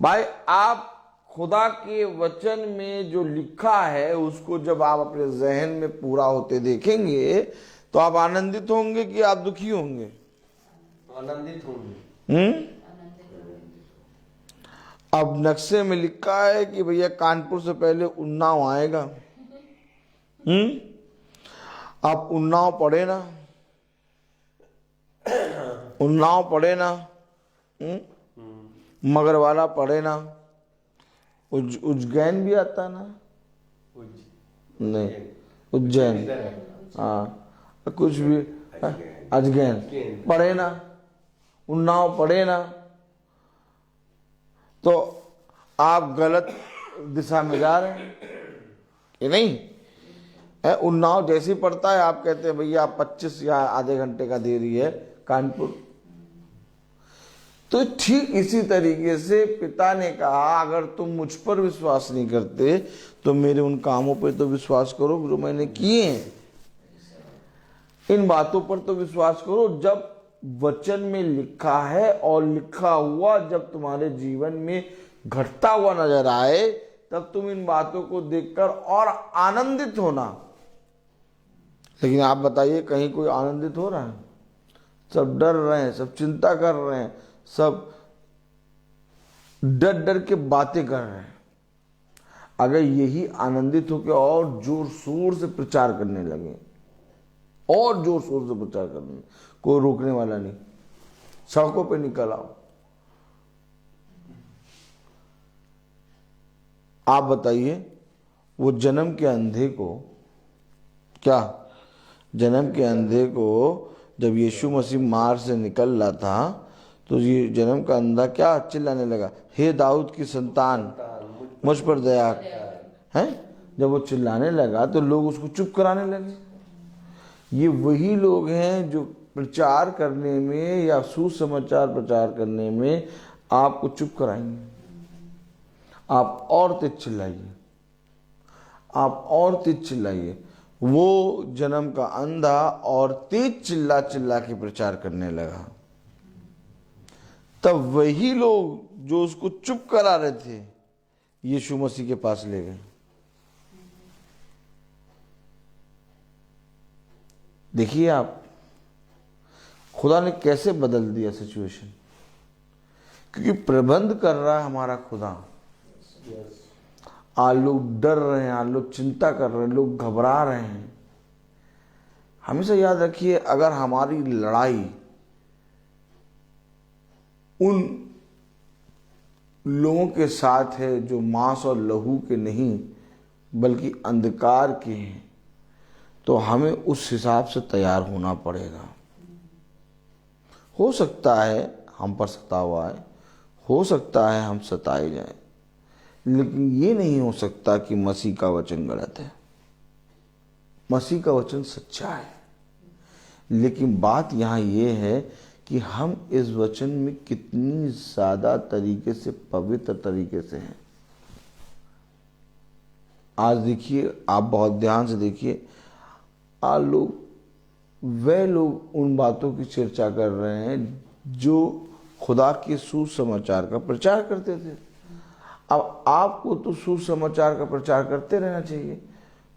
भाई, आप खुदा के वचन में जो लिखा है उसको जब आप अपने जहन में पूरा होते देखेंगे तो आप आनंदित होंगे कि आप दुखी होंगे? आनंदित होंगे। अब नक्शे में लिखा है कि भैया कानपुर से पहले उन्नाव आएगा। आप उन्नाव पढ़े ना, उन्नाव पढ़े ना, मगरवाला पढ़े ना, उज्जैन भी आता ना? नहीं, उज्जैन, हाँ, कुछ भी, अजगैन पढ़े ना, उन्नाव पढ़े ना। तो आप गलत दिशा में जा रहे हैं कि नहीं? उन्नाव जैसे ही पड़ता है आप कहते हैं भैया 25 या आधे घंटे का देरी है कानपुर। तो ठीक इसी तरीके से पिता ने कहा, अगर तुम मुझ पर विश्वास नहीं करते तो मेरे उन कामों पर तो विश्वास करो जो मैंने किए हैं। इन बातों पर तो विश्वास करो जब वचन में लिखा है, और लिखा हुआ जब तुम्हारे जीवन में घटता हुआ नजर आए तब तुम इन बातों को देखकर और आनंदित होना। लेकिन आप बताइए, कहीं कोई आनंदित हो रहा है? सब डर रहे हैं, सब चिंता कर रहे हैं, सब डर डर के बातें कर रहे हैं। अगर यही आनंदित होकर और जोर शोर से प्रचार करने लगे, और जोर शोर से प्रचार करने, कोई रोकने वाला नहीं, सड़कों पे निकल आओ। आप बताइए, वो जन्म के अंधे को, क्या जन्म के अंधे को जब यीशु मसीह मार से निकल रहा था तो ये जन्म का अंधा क्या चिल्लाने लगा, हे दाऊद की संतान मुझ पर दया है। जब वो चिल्लाने लगा तो लोग उसको चुप कराने लगे। ये वही लोग हैं जो प्रचार करने में या सुसमाचार प्रचार करने में आपको चुप कराएंगे। आप और तेज चिल्लाइए, आप और तेज चिल्लाइए। वो जन्म का अंधा और तेज चिल्ला चिल्ला के प्रचार करने लगा। तब वही लोग जो उसको चुप करा रहे थे यीशु मसीह के पास ले गए। देखिए आप, खुदा ने कैसे बदल दिया सिचुएशन, क्योंकि प्रबंध कर रहा है हमारा खुदा। आज लोग डर रहे हैं, आज लोग चिंता कर रहे हैं, लोग घबरा रहे हैं। हमेशा याद रखिए, अगर हमारी लड़ाई उन लोगों के साथ है जो मांस और लहू के नहीं बल्कि अंधकार के हैं, तो हमें उस हिसाब से तैयार होना पड़ेगा। हो सकता है हम पर सता हुआ है, हो सकता है हम सताए जाएं, लेकिन ये नहीं हो सकता कि मसीह का वचन गलत है। मसीह का वचन सच्चा है, लेकिन बात यहाँ ये है कि हम इस वचन में कितनी ज़्यादा तरीके से, पवित्र तरीके से हैं। आज देखिए, आप बहुत ध्यान से देखिए, आज वे लोग उन बातों की चर्चा कर रहे हैं जो खुदा के सुसमाचार का प्रचार करते थे। अब आपको तो सुसमाचार का प्रचार करते रहना चाहिए,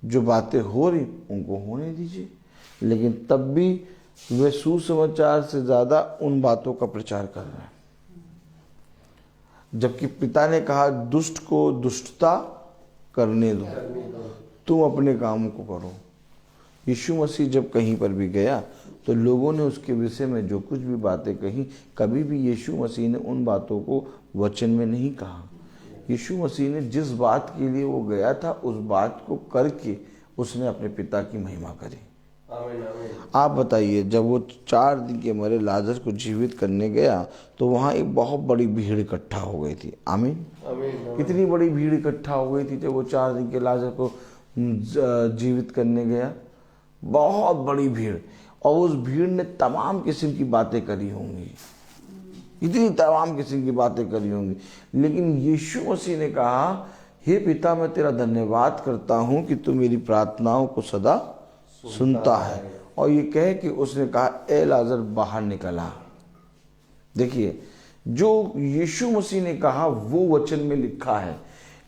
जो बातें हो रही उनको होने दीजिए, लेकिन तब भी वे सुसमाचार से ज़्यादा उन बातों का प्रचार कर रहे हैं। जबकि पिता ने कहा दुष्ट को दुष्टता करने दो, तुम अपने काम को करो। यीशु मसीह जब कहीं पर भी गया तो लोगों ने उसके विषय में जो कुछ भी बातें कही, कभी भी यीशु मसीह ने उन बातों को वचन में नहीं कहा। यीशु मसीह ने जिस बात के लिए वो गया था उस बात को करके उसने अपने पिता की महिमा करी। आमीन, आमीन। आप बताइए, जब वो 4 दिन के मरे लाजर को जीवित करने गया तो वहाँ एक बहुत बड़ी भीड़ इकट्ठा हो गई थी। आमीन, आमीन। कितनी बड़ी भीड़ इकट्ठा हो गई थी जब वो 4 दिन के लाजर को जीवित करने गया। बहुत बड़ी भीड़, और उस भीड़ ने तमाम किस्म की बातें करी होंगी, इतनी तमाम किस्म की बातें करी होंगी, लेकिन यीशु मसीह ने कहा, हे पिता, मैं तेरा धन्यवाद करता हूँ कि तू मेरी प्रार्थनाओं को सदा सुनता है। और ये कह कि उसने कहा, ए लाजर बाहर निकला। देखिए, जो यीशु मसीह ने कहा वो वचन में लिखा है,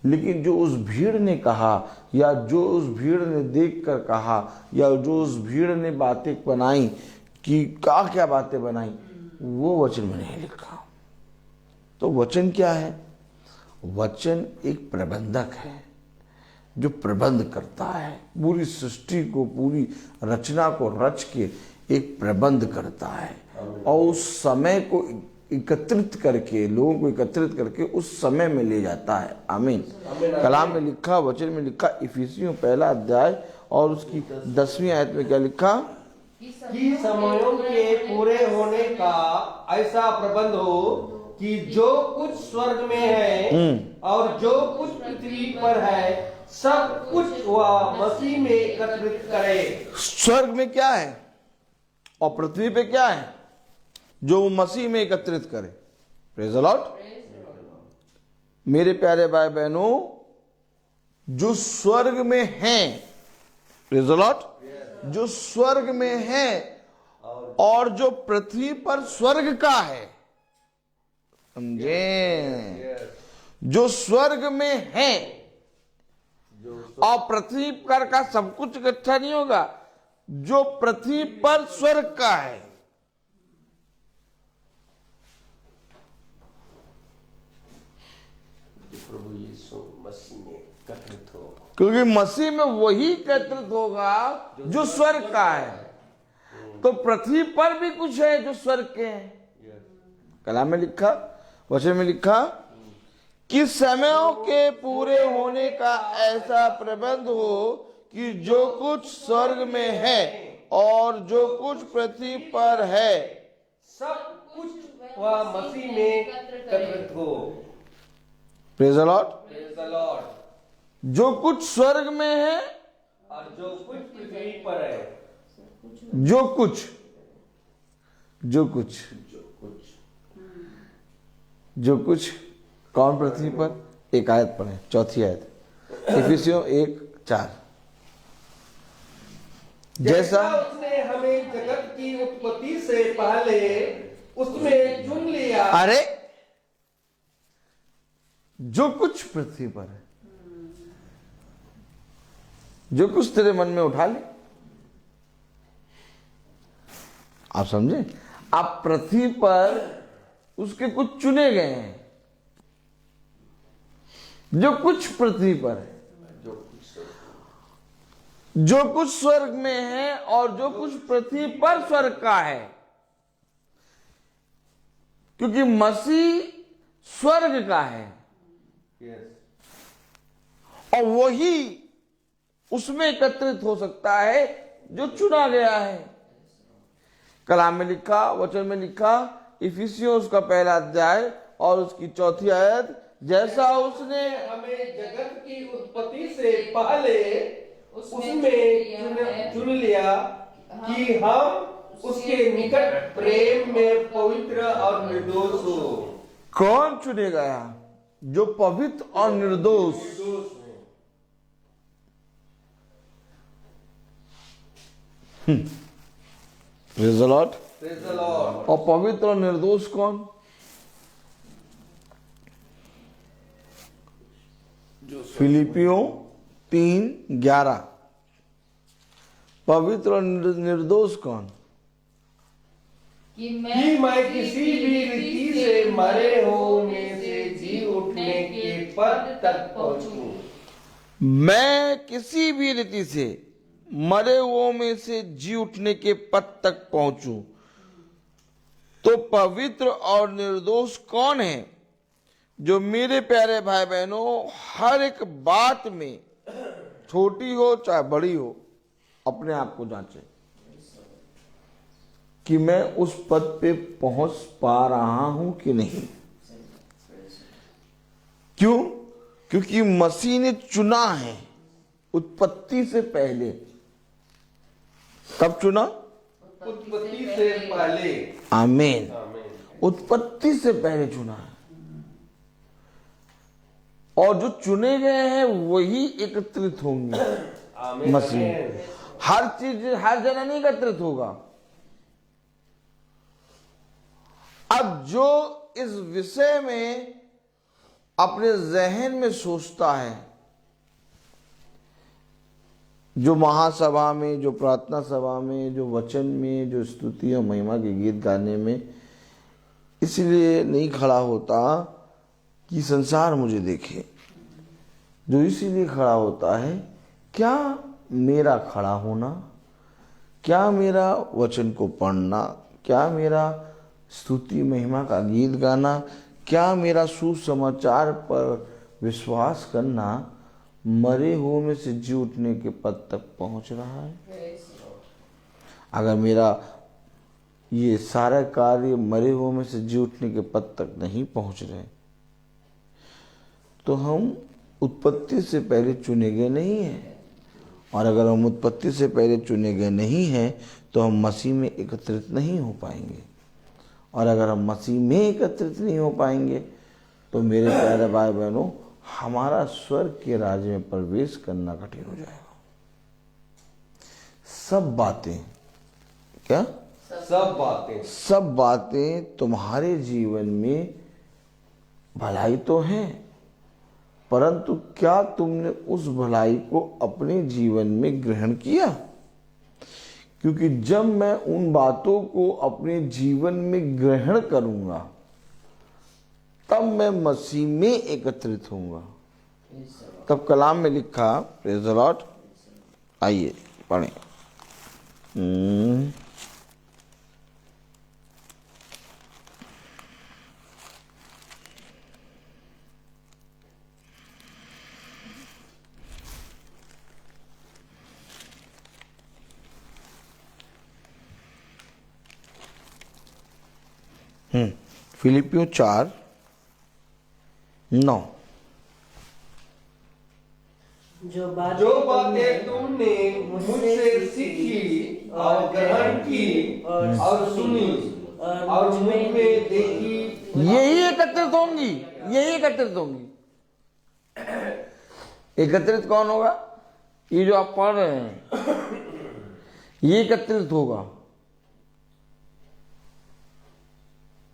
लेकिन जो उस भीड़ ने कहा, या जो उस भीड़ ने देखकर कहा, या जो उस भीड़ ने बातें बनाई कि क्या बातें बनाई, वो वचन में नहीं लिखा। तो वचन क्या है? वचन एक प्रबंधक है जो प्रबंध करता है, पूरी सृष्टि को, पूरी रचना को रच के एक प्रबंध करता है, और उस समय को एकत्रित करके, लोगों को एकत्रित करके उस समय में ले जाता है। आमीन। कलाम में लिखा, वचन में लिखा, इफिसियों 1 अध्याय और उसकी 10वीं आयत में क्या लिखा? कि समयों के पूरे होने का ऐसा प्रबंध हो कि जो कुछ स्वर्ग में है और जो कुछ पृथ्वी पर है, सब कुछ वह मसीह में एकत्रित करे। स्वर्ग में क्या है और पृथ्वी पे क्या है? जो वो मसीह में एकत्रित करे। Praise the Lord. मेरे प्यारे भाई बहनों, जो स्वर्ग में हैं, प्रेज़ द लॉर्ड, जो स्वर्ग में हैं और जो पृथ्वी पर स्वर्ग का है, समझे? जो स्वर्ग में है और पृथ्वी पर का सब कुछ इकट्ठा नहीं होगा, जो पृथ्वी पर स्वर्ग का है। प्रभु यीशु मसीह में एकत्रित हो, क्योंकि मसीह में वही एकत्रित होगा जो स्वर्ग का है। तो पृथ्वी पर भी कुछ है जो स्वर्ग के हैं। कलाम में लिखा, वचन में लिखा कि समयों के पूरे होने का ऐसा प्रबंध हो कि जो कुछ स्वर्ग में है और जो कुछ पृथ्वी पर है, सब कुछ वह मसीह में एकत्रित हो। Praise the Lord. Praise the Lord. जो कुछ स्वर्ग में है और जो कुछ पृथ्वी पर है, जो कुछ कौन पृथ्वी पर? एक आयत पढ़े, 4थी आयत, इफिसियों 1:4। जैसा उसने हमें जगत की उत्पत्ति से पहले उसमें चुन लिया। अरे जो कुछ पृथ्वी पर है, जो कुछ तेरे मन में उठा ले। आप समझे? आप पृथ्वी पर उसके कुछ चुने गए हैं, जो कुछ पृथ्वी पर है, जो कुछ स्वर्ग में है और जो कुछ पृथ्वी पर स्वर्ग का है। क्योंकि मसीह स्वर्ग का है और वही उसमें एकत्रित हो सकता है जो चुना गया है। कलाम में लिखा, वचन में लिखा, इफिसियों उसका 1 अध्याय और उसकी 4थी आयत, जैसा उसने हमें जगत की उत्पत्ति से पहले उसमें चुन लिया कि हम उसके निकट प्रेम में पवित्र और निर्दोष हो। कौन चुने गया? जो पवित्र और निर्दोष। Praise the Lord. Praise the Lord। और पवित्र और निर्दोष कौन? फिलिपियों 3:11। पवित्र और निर्दोष कौन? कि कि मैं किसी भी रीति से मरे होने से जी उठने के पद तक पहुंचूं। मैं किसी भी रीति से मरे हुओं में से जी उठने के पद तक पहुंचूं। तो पवित्र और निर्दोष कौन है? जो मेरे प्यारे भाई बहनों, हर एक बात में, छोटी हो चाहे बड़ी हो, अपने आप को जांचे कि मैं उस पद पे पहुंच पा रहा हूं कि नहीं। क्यों? क्योंकि मसीह ने चुना है उत्पत्ति से पहले। कब चुना? उत्पत्ति से पहले। आमीन। उत्पत्ति से पहले चुना है। और जो चुने गए हैं वही एकत्रित होंगे मसीह। हर चीज हर जगह नहीं एकत्रित होगा। अब जो इस विषय में अपने जहन में सोचता है, जो महासभा में, जो प्रार्थना सभा में, जो वचन में, जो स्तुति और महिमा के गीत गाने में इसलिए नहीं खड़ा होता कि संसार मुझे देखे, जो इसीलिए खड़ा होता है, क्या मेरा खड़ा होना, क्या मेरा वचन को पढ़ना, क्या मेरा स्तुति महिमा का गीत गाना, क्या मेरा सुसमाचार पर विश्वास करना मरे हुए में से जी उठने के पद तक पहुंच रहा है। अगर मेरा ये सारा कार्य मरे हुए में से जी उठने के पद तक नहीं पहुंच रहे, तो हम उत्पत्ति से पहले चुने गए नहीं हैं। और अगर हम उत्पत्ति से पहले चुने गए नहीं हैं तो हम मसीह में एकत्रित नहीं हो पाएंगे। और अगर हम मसीह में एकत्रित नहीं हो पाएंगे तो मेरे प्यारे भाई बहनों, हमारा स्वर्ग के राज्य में प्रवेश करना कठिन हो जाएगा। सब बातें, क्या सब बातें तुम्हारे जीवन में भलाई तो है, परंतु क्या तुमने उस भलाई को अपने जीवन में ग्रहण किया? क्योंकि जब मैं उन बातों को अपने जीवन में ग्रहण करूंगा तब मैं मसीह में एकत्रित होऊंगा। तब कलाम में लिखा, प्रेज़ द लॉर्ड, आइए पढ़ें। फिलिपियों 4:9। जो बातें तुमने मुझसे सीखी और ग्रहण की और सुनी और मुझ में देखी, यही एकत्रित होंगी, यही एकत्रित होंगी। एकत्रित कौन होगा? ये जो आप पढ़ रहे हैं ये एकत्रित होगा।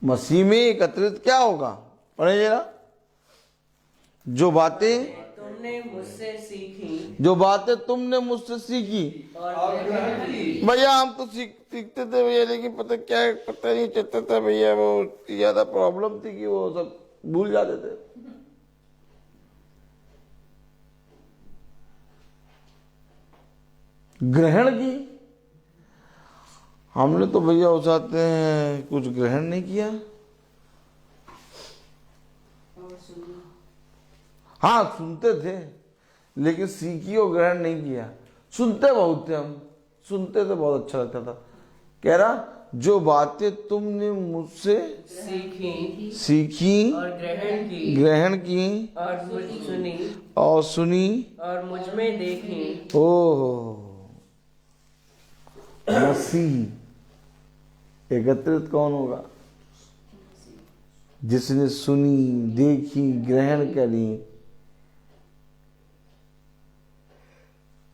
मसीह में एकत्रित क्या होगा? पढ़े जरा। जो बातें तुमने मुझसे सीखी, जो बातें तुमने मुझसे सीखी और ग्रहण की। भैया हम तो सीखते थे भैया, लेकिन पता नहीं चलता था भैया। वो ज्यादा प्रॉब्लम थी कि वो सब भूल जाते थे। ग्रहण की हमने तो भैया उसाते हैं, कुछ ग्रहण नहीं किया। हाँ सुनते थे लेकिन सीखी और ग्रहण नहीं किया। सुनते बहुत थे हम, सुनते थे, बहुत अच्छा लगता था। कह रहा जो बातें तुमने मुझसे सीखी और ग्रहण की और सुनी और और मुझ में देखी। ओह, मसीह एकत्रित कौन होगा? जिसने सुनी, देखी, ग्रहण करी।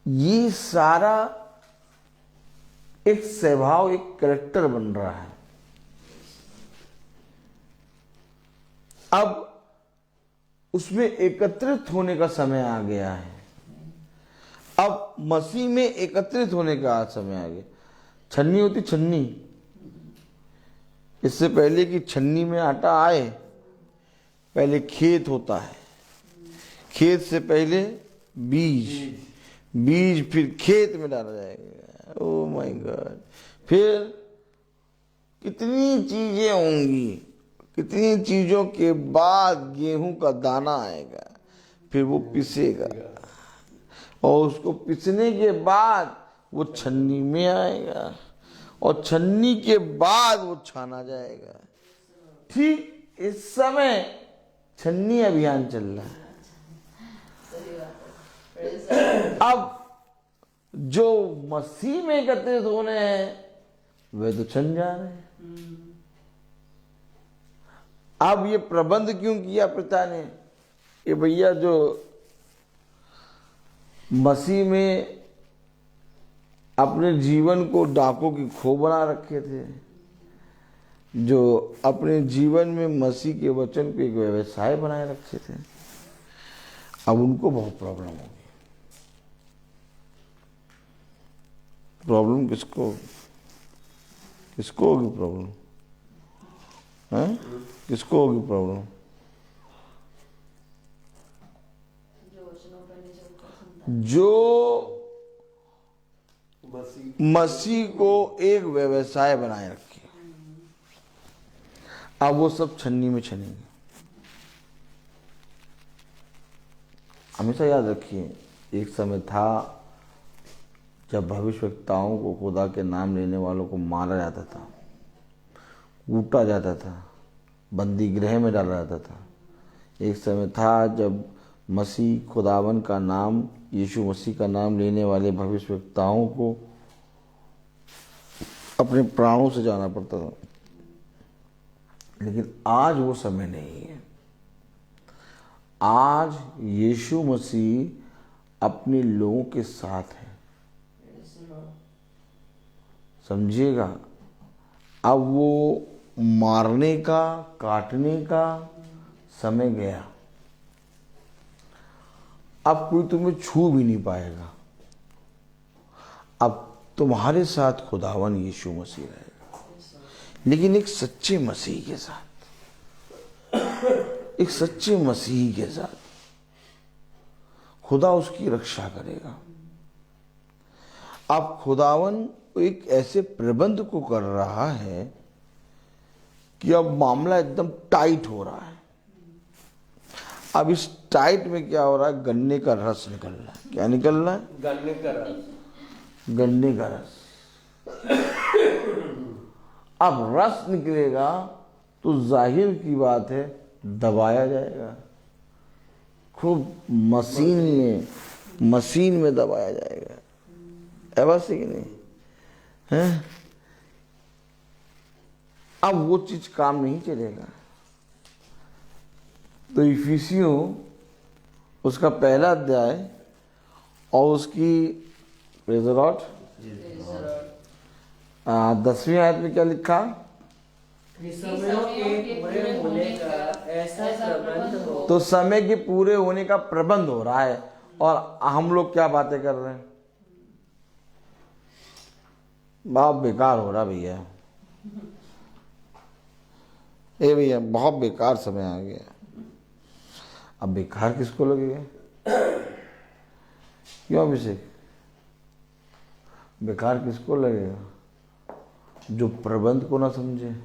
ये सारा एक स्वभाव, एक कैरेक्टर बन रहा है। अब उसमें एकत्रित होने का समय आ गया है। अब मसीह में एकत्रित होने का समय आ गया। छन्नी होती छन्नी, इससे पहले कि छन्नी में आटा आए पहले खेत होता है। खेत से पहले बीज, बीज फिर खेत में डाला जाएगा। Oh my God. फिर कितनी चीजें होंगी, कितनी चीजों के बाद गेहूं का दाना आएगा, फिर वो पिसेगा और उसको पिसने के बाद वो छन्नी में आएगा और छन्नी के बाद वो छाना जाएगा। ठीक इस समय छन्नी अभियान चल रहा है। अब जो मसीह में एकत्रित होने हैं वे तो छन जा रहे हैं। अब ये प्रबंध क्यों किया पिता ने? ये भैया जो मसीह में अपने जीवन को डाकों की खो बना रखे थे, जो अपने जीवन में मसीह के वचन को एक व्यवसाय बनाए रखे थे, अब उनको बहुत प्रॉब्लम होगी। प्रॉब्लम किसको होगी? प्रॉब्लम है किसको होगी प्रॉब्लम? जो मसीह को एक व्यवसाय बनाए रखे, अब वो सब छन्नी में छनेंगे। हमेशा याद रखिए, एक समय था जब भविष्यवक्ताओं को, खुदा के नाम लेने वालों को मारा जाता था, कूटा जाता था, बंदी गृह में डाला जाता था। एक समय था जब मसीह खुदावन का नाम, यीशु मसीह का नाम लेने वाले भविष्यवक्ताओं को अपने प्राणों से जाना पड़ता था। लेकिन आज वो समय नहीं है। आज यीशु मसीह अपने लोगों के साथ है। समझिएगा, अब वो मारने का, काटने का समय गया। अब कोई तुम्हें छू भी नहीं पाएगा। अब तुम्हारे साथ खुदावन यीशु मसीह रहेगा, लेकिन एक सच्चे मसीह के साथ, एक सच्चे मसीह के साथ खुदा उसकी रक्षा करेगा। अब खुदावन एक ऐसे प्रबंध को कर रहा है कि अब मामला एकदम टाइट हो रहा है। अब इस टाइट में क्या हो रहा है? गन्ने का रस निकल रहा है। क्या निकल रहा है? गन्ने का रस। गन्ने का रस। अब रस निकलेगा तो जाहिर की बात है दबाया जाएगा, खूब मशीन में दबाया जाएगा। है बस कि नहीं है? अब वो चीज काम नहीं चलेगा। तो इफिसियों उसका पहला अध्याय और उसकी 10वीं आयत में क्या लिखा? समयों के पूरे होने का ऐसा प्रबंध हो। तो समय के पूरे होने का प्रबंध हो रहा है और हम लोग क्या बातें कर रहे हैं? बहुत बेकार हो रहा भैया। भैया बहुत बेकार समय आ गया। अब बेकार किसको लगेगा? क्यों अभिषेक? बेकार किसको लगेगा? जो प्रबंध को ना समझे।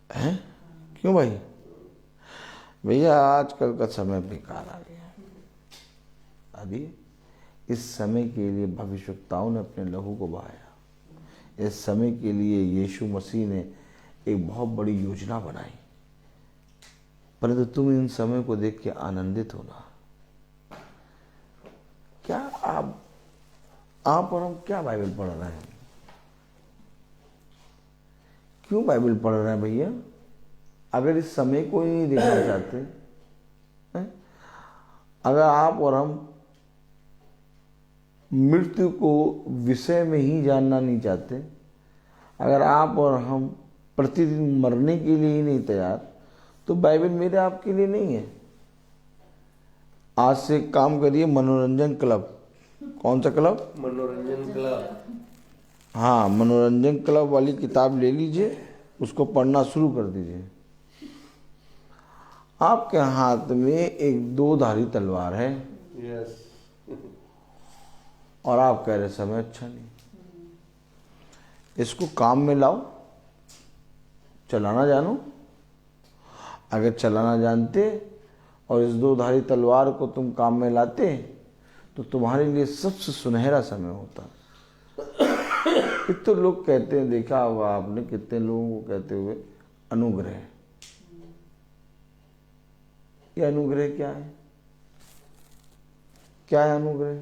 हैं? क्यों भाई? भैया आजकल का समय बेकार आ गया। अभी इस समय के लिए भविष्यवक्ताओं ने अपने लहू को बहाया। इस समय के लिए यीशु मसीह ने एक बहुत बड़ी योजना बनाई, परंतु तुम इन समय को देख के आनंदित होना। क्या आप और हम क्या बाइबल पढ़ रहे हैं? क्यों बाइबल पढ़ रहे हैं भैया? अगर इस समय को ही नहीं देखना चाहते हैं? अगर आप और हम मृत्यु को विषय में ही जानना नहीं चाहते, अगर आप और हम प्रतिदिन मरने के लिए ही नहीं तैयार, तो बाइबल मेरे आपके लिए नहीं है। आज से काम करिए, मनोरंजन क्लब। कौन सा क्लब? मनोरंजन क्लब। हाँ, मनोरंजन क्लब वाली किताब ले लीजिए, उसको पढ़ना शुरू कर दीजिए। आपके हाथ में एक 2 धारी तलवार है यस। और आप कह रहे समय अच्छा नहीं। इसको काम में लाओ, चलाना जानो। अगर चलाना जानते और इस 2 धारी तलवार को तुम काम में लाते तो तुम्हारे लिए सबसे सुनहरा समय होता। कितने लोग कहते हैं, देखा होगा आपने, कितने लोगों को कहते हुए अनुग्रह। ये अनुग्रह क्या है? क्या है अनुग्रह?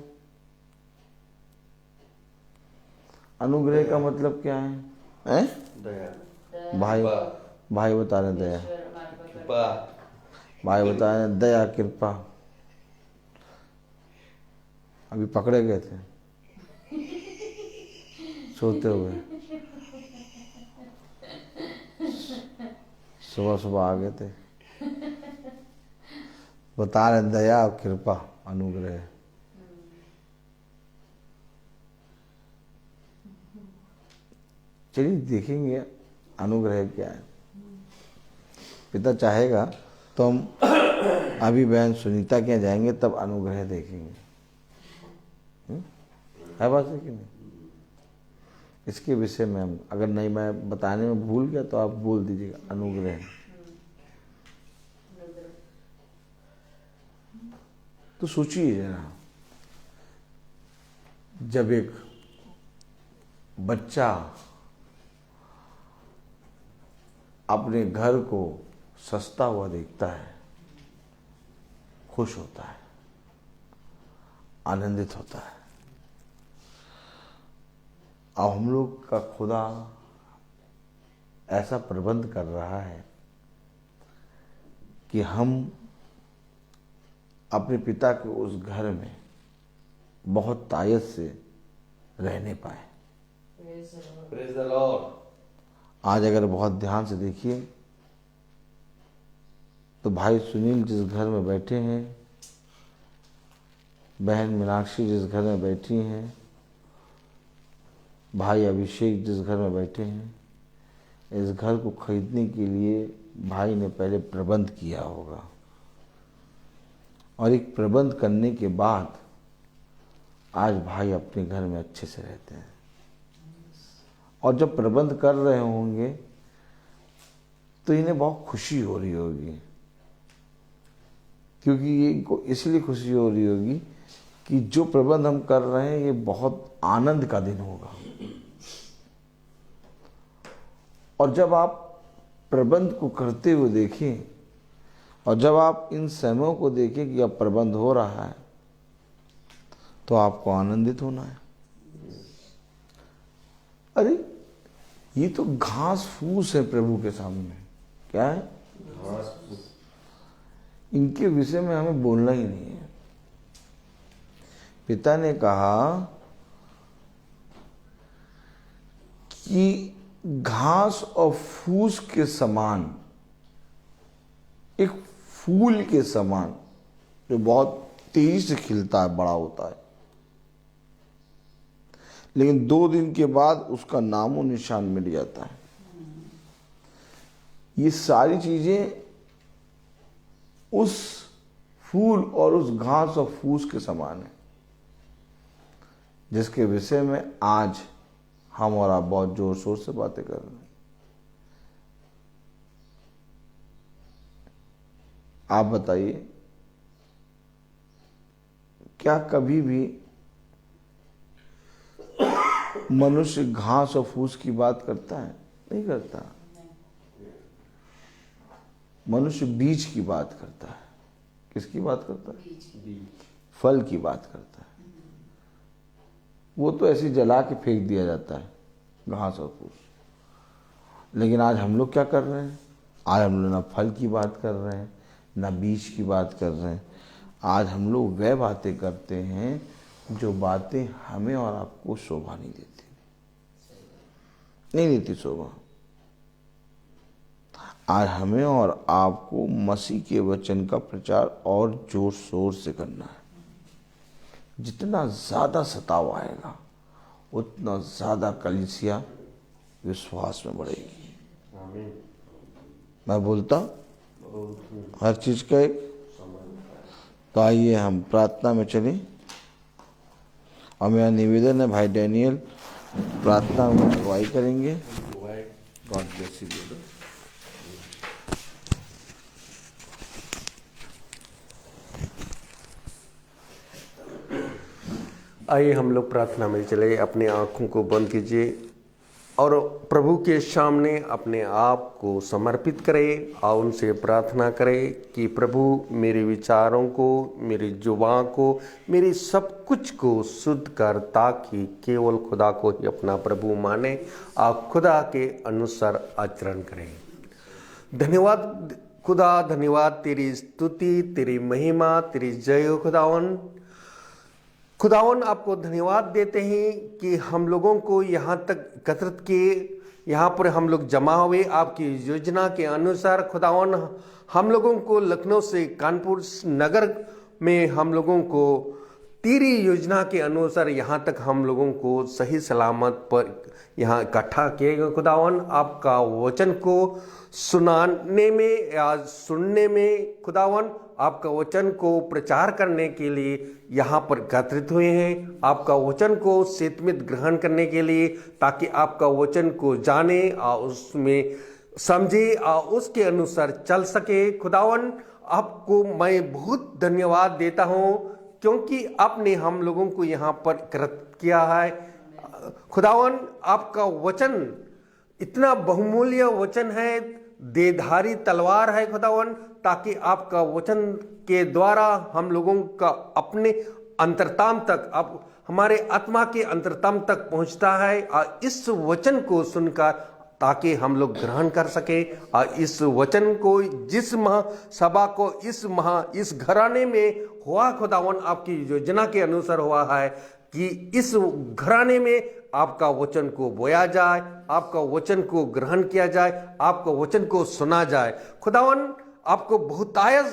अनुग्रह का मतलब क्या है? हैं? दया। भाई बता रहे दया। कृपा। भाई बता रहे दया कृपा। अभी पकड़े गए थे सोते हुए, सुबह सुबह आ गए थे। बता रहे दया और कृपा अनुग्रह। चलिए देखेंगे अनुग्रह क्या है। पिता चाहेगा तो हम अभी बहन सुनीता के यहाँ जाएंगे, तब अनुग्रह देखेंगे। है बात है कि नहीं? इसके विषय में हम, अगर नहीं मैं बताने में भूल गया तो आप बोल दीजिएगा अनुग्रह। तो सोचिए जरा, जब एक बच्चा अपने घर को सस्ता हुआ देखता है, खुश होता है, आनंदित होता है। अब हम लोग का खुदा ऐसा प्रबंध कर रहा है कि हम अपने पिता के उस घर में बहुत तायत से रहने पाए। Praise the Lord. आज अगर बहुत ध्यान से देखिए तो भाई सुनील जिस घर में बैठे हैं, बहन मीनाक्षी जिस घर में बैठी हैं, भाई अभिषेक जिस घर में बैठे हैं, इस घर को खरीदने के लिए भाई ने पहले प्रबंध किया होगा, और एक प्रबंध करने के बाद आज भाई अपने घर में अच्छे से रहते हैं। और जब प्रबंध कर रहे होंगे तो इन्हें बहुत खुशी हो रही होगी, क्योंकि ये इनको इसलिए खुशी हो रही होगी कि जो प्रबंध हम कर रहे हैं ये बहुत आनंद का दिन होगा। और जब आप प्रबंध को करते हुए देखें और जब आप इन समयों को देखें कि अब प्रबंध हो रहा है, तो आपको आनंदित होना है। अरे ये तो घास फूस है प्रभु के सामने। क्या है? घास फूस। इनके विषय में हमें बोलना ही नहीं है। पिता ने कहा कि घास और फूस के समान, एक फूल के समान जो बहुत तेजी से खिलता है, बड़ा होता है, लेकिन 2 दिन के बाद उसका नामो निशान मिट जाता है। ये सारी चीजें उस फूल और उस घास और फूस के समान है, जिसके विषय में आज हम और आप बहुत जोर शोर से बातें कर रहे हैं। आप बताइए, क्या कभी भी मनुष्य घास और फूस की बात करता है? नहीं करता। मनुष्य बीज की बात करता है। किसकी बात करता है? फल की बात करता है। वो तो ऐसे जला के फेंक दिया जाता है, घास और फूस। लेकिन आज हम लोग क्या कर रहे हैं? आज हम लोग ना फल की बात कर रहे हैं, ना बीज की बात कर रहे हैं। आज हम लोग वह बातें करते हैं जो बातें हमें और आपको शोभा नहीं देती, नहीं देती शोभा। आज हमें और आपको मसीह के वचन का प्रचार और जोर शोर से करना है। जितना ज़्यादा सताव आएगा उतना ज़्यादा कलीसिया विश्वास में बढ़ेगी। मैं बोलता हर चीज़ का एक। तो आइए हम प्रार्थना में चलें, और मेरा निवेदन है भाई डैनियल प्रार्थना में अगुवाई करेंगे। God bless you. आइए हम लोग प्रार्थना में चले। अपने आँखों को बंद कीजिए और प्रभु के सामने अपने आप को समर्पित करें और उनसे प्रार्थना करें कि प्रभु मेरे विचारों को, मेरी जुबान को, मेरी सब कुछ को शुद्ध कर, ताकि केवल खुदा को ही अपना प्रभु माने और खुदा के अनुसार आचरण करें। धन्यवाद खुदा, धन्यवाद, तेरी स्तुति, तेरी महिमा, तेरी जय हो खुदावन। खुदावन आपको धन्यवाद देते हैं कि हम लोगों को यहाँ तक एकत्रित किए, यहाँ पर हम लोग जमा हुए आपकी योजना के अनुसार। खुदावन हम लोगों को लखनऊ से कानपुर नगर में हम लोगों को तेरी योजना के अनुसार यहाँ तक हम लोगों को सही सलामत पर यहाँ इकट्ठा किए गए। खुदावन आपका वचन को सुनाने में या सुनने में, खुदावन आपका वचन को प्रचार करने के लिए यहाँ पर एकत्रित हुए हैं। आपका वचन को सेतमित ग्रहण करने के लिए, ताकि आपका वचन को जाने और उसमें समझे और उसके अनुसार चल सके। खुदावन आपको मैं बहुत धन्यवाद देता हूँ, क्योंकि आपने हम लोगों को यहाँ पर एकत्रित किया है। खुदावन आपका वचन इतना बहुमूल्य वचन है, देधारी तलवार है खुदावन, ताकि आपका वचन के द्वारा हम लोगों का अपने अंतरतम तक, अब हमारे आत्मा के अंतरतम तक पहुंचता है। और इस वचन को सुनकर ताकि हम लोग ग्रहण कर सके, और इस वचन को जिस महासभा को इस घराने में हुआ खुदावन, आपकी योजना के अनुसार हुआ है कि इस घराने में आपका वचन को बोया जाए, आपका वचन को ग्रहण किया जाए, आपका वचन को सुना जाए। खुदावन आपको बहुतायत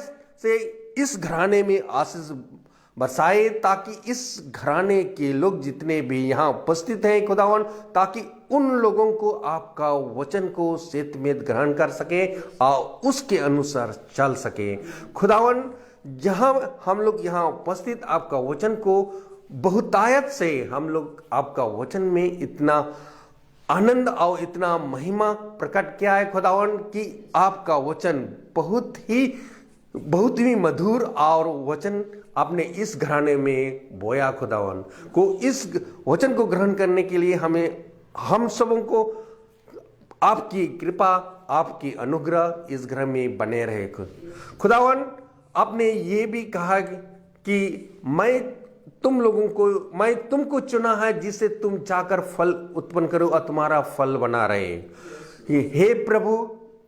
से इस घराने में आशीष बरसाए, ताकि इस घराने के लोग जितने भी यहाँ उपस्थित हैं खुदावन, ताकि उन लोगों को आपका वचन को सेतमेत ग्रहण कर सके और उसके अनुसार चल सके। खुदावन जहाँ हम लोग यहाँ उपस्थित आपका वचन को बहुतायत से हम लोग आपका वचन में इतना आनंद और इतना महिमा प्रकट किया है खुदावन, कि आपका वचन बहुत ही मधुर और वचन आपने इस घराने में बोया खुदावन को। इस वचन को ग्रहण करने के लिए हम सबों को आपकी कृपा, आपकी अनुग्रह इस घर में बने रहे खुदावन। आपने ये भी कहा कि मैं तुमको चुना है, जिससे तुम जाकर फल उत्पन्न करो और तुम्हारा फल बना रहे। हे प्रभु,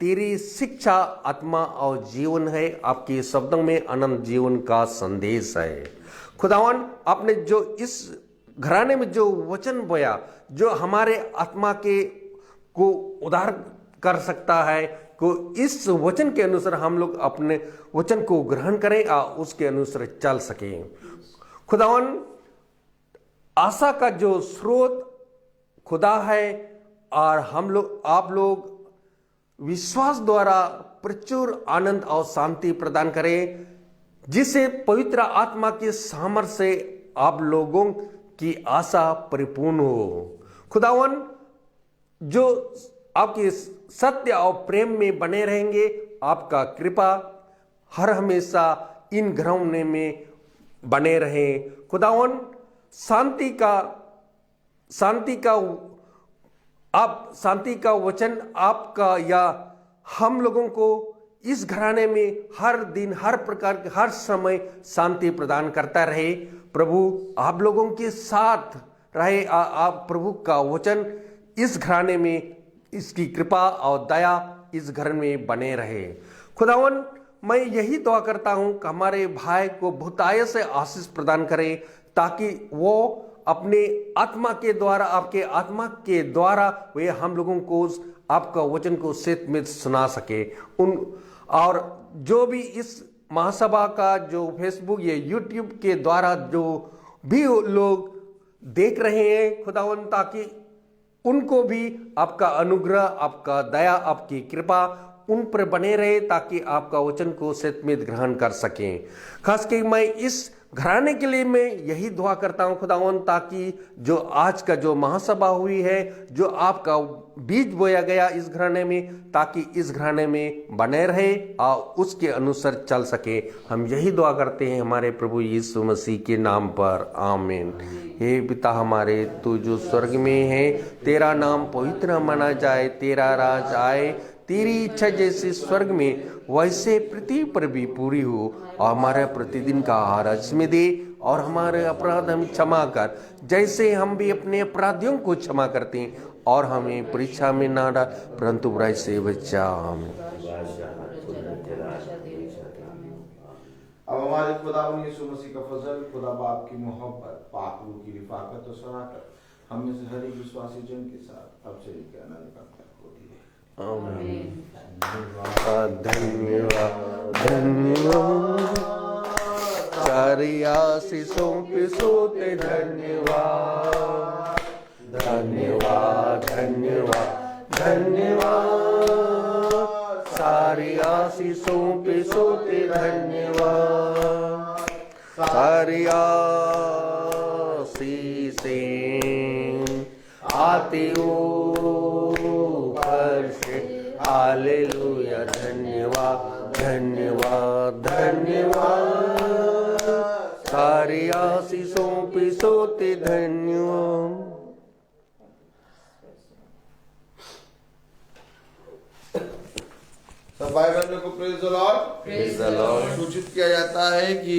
तेरी शिक्षा आत्मा और जीवन है, आपके शब्दों में अनंत जीवन का संदेश है खुदावन। आपने जो इस घराने में जो वचन बोया, जो हमारे आत्मा को उद्धार कर सकता है, को इस वचन के अनुसार हम लोग अपने वचन को ग्रहण करें और उसके अनुसार चल सकें खुदावन। आशा का जो स्रोत खुदा है, और आप लोग विश्वास द्वारा प्रचुर आनंद और शांति प्रदान करें, जिससे पवित्र आत्मा के सामर्थ्य से आप लोगों की आशा परिपूर्ण हो खुदावन। जो आपके सत्य और प्रेम में बने रहेंगे, आपका कृपा हर हमेशा इन घराने में बने रहे खुदावन। शांति का शांति का वचन आपका या हम लोगों को इस घराने में हर दिन, हर प्रकार के, हर समय शांति प्रदान करता रहे। प्रभु आप लोगों के साथ रहे। आप प्रभु का वचन इस घराने में, इसकी कृपा और दया इस घर में बने रहे। खुदावन, मैं यही दुआ करता हूं कि हमारे भाई को बहुतायत से आशीष प्रदान करें, ताकि वो अपने आत्मा के द्वारा, आपके आत्मा के द्वारा वे हम लोगों को आपका वचन को सत्य में सुना सके। और जो भी इस महासभा का जो फेसबुक या यूट्यूब के द्वारा जो भी लोग देख रहे हैं खुदावन, ताकि उनको भी आपका अनुग्रह, आपका दया, आपकी कृपा उन पर बने रहे, ताकि आपका वचन को सत्य में ग्रहण कर सकें। खास कर मैं इस घराने के लिए मैं यही दुआ करता हूं खुदावन, ताकि जो आज का जो महासभा हुई है, जो आपका बीज बोया गया इस घराने में, ताकि इस घराने में बने रहे और उसके अनुसार चल सके। हम यही दुआ करते हैं हमारे प्रभु यीशु मसीह के नाम पर, आमीन। हे पिता हमारे, तू जो स्वर्ग में है, तेरा नाम पवित्र माना जाए, तेरा राज आए, तेरी इच्छा जैसे स्वर्ग में वैसे पृथ्वी पर भी पूरी हो। और हमारे प्रतिदिन का आहार आज में दे, और हमारे अपराध हमें क्षमा कर, जैसे हम भी अपने अपराधियों को क्षमा करते हैं, और हमें परीक्षा में ना डाल, परंतु बुराई से बचा। आमीन। अब हमारे खुदावन यीशु मसीह का फजल, खुदा बाप की मोहब्बत, पाक रूह की रिफाकत और सराहत हम में से हर एक विश्वासी जन के साथ अब से लेकर अनंत काल तक होती है। आमीन। धन्यवाद, धन्यवाद, सारी आशीषों पे सोते धन्यवाद, धन्यवाद, धन्यवाद, धन्यवाद, सारी आशीषों पे सोते धन्यवाद, सारी आशीषें आती ऊपर से, हालेलुया, धन्यवाद, धन्यवाद, धन्यवाद, सारी आशीषों पे सोते धन्यवाद। सब भाई बहनों को praise the Lord. Praise the Lord. सूचित किया जाता है कि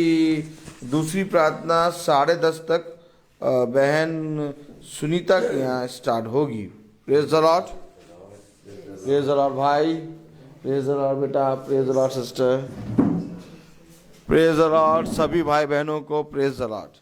दूसरी प्रार्थना 10:30 तक बहन सुनीता के यहाँ स्टार्ट होगी। Praise the Lord, praise the Lord भाई, प्रेज द लॉर्ड बेटा, praise the Lord sister, praise the Lord सभी भाई बहनों को प्रेज द लॉर्ड।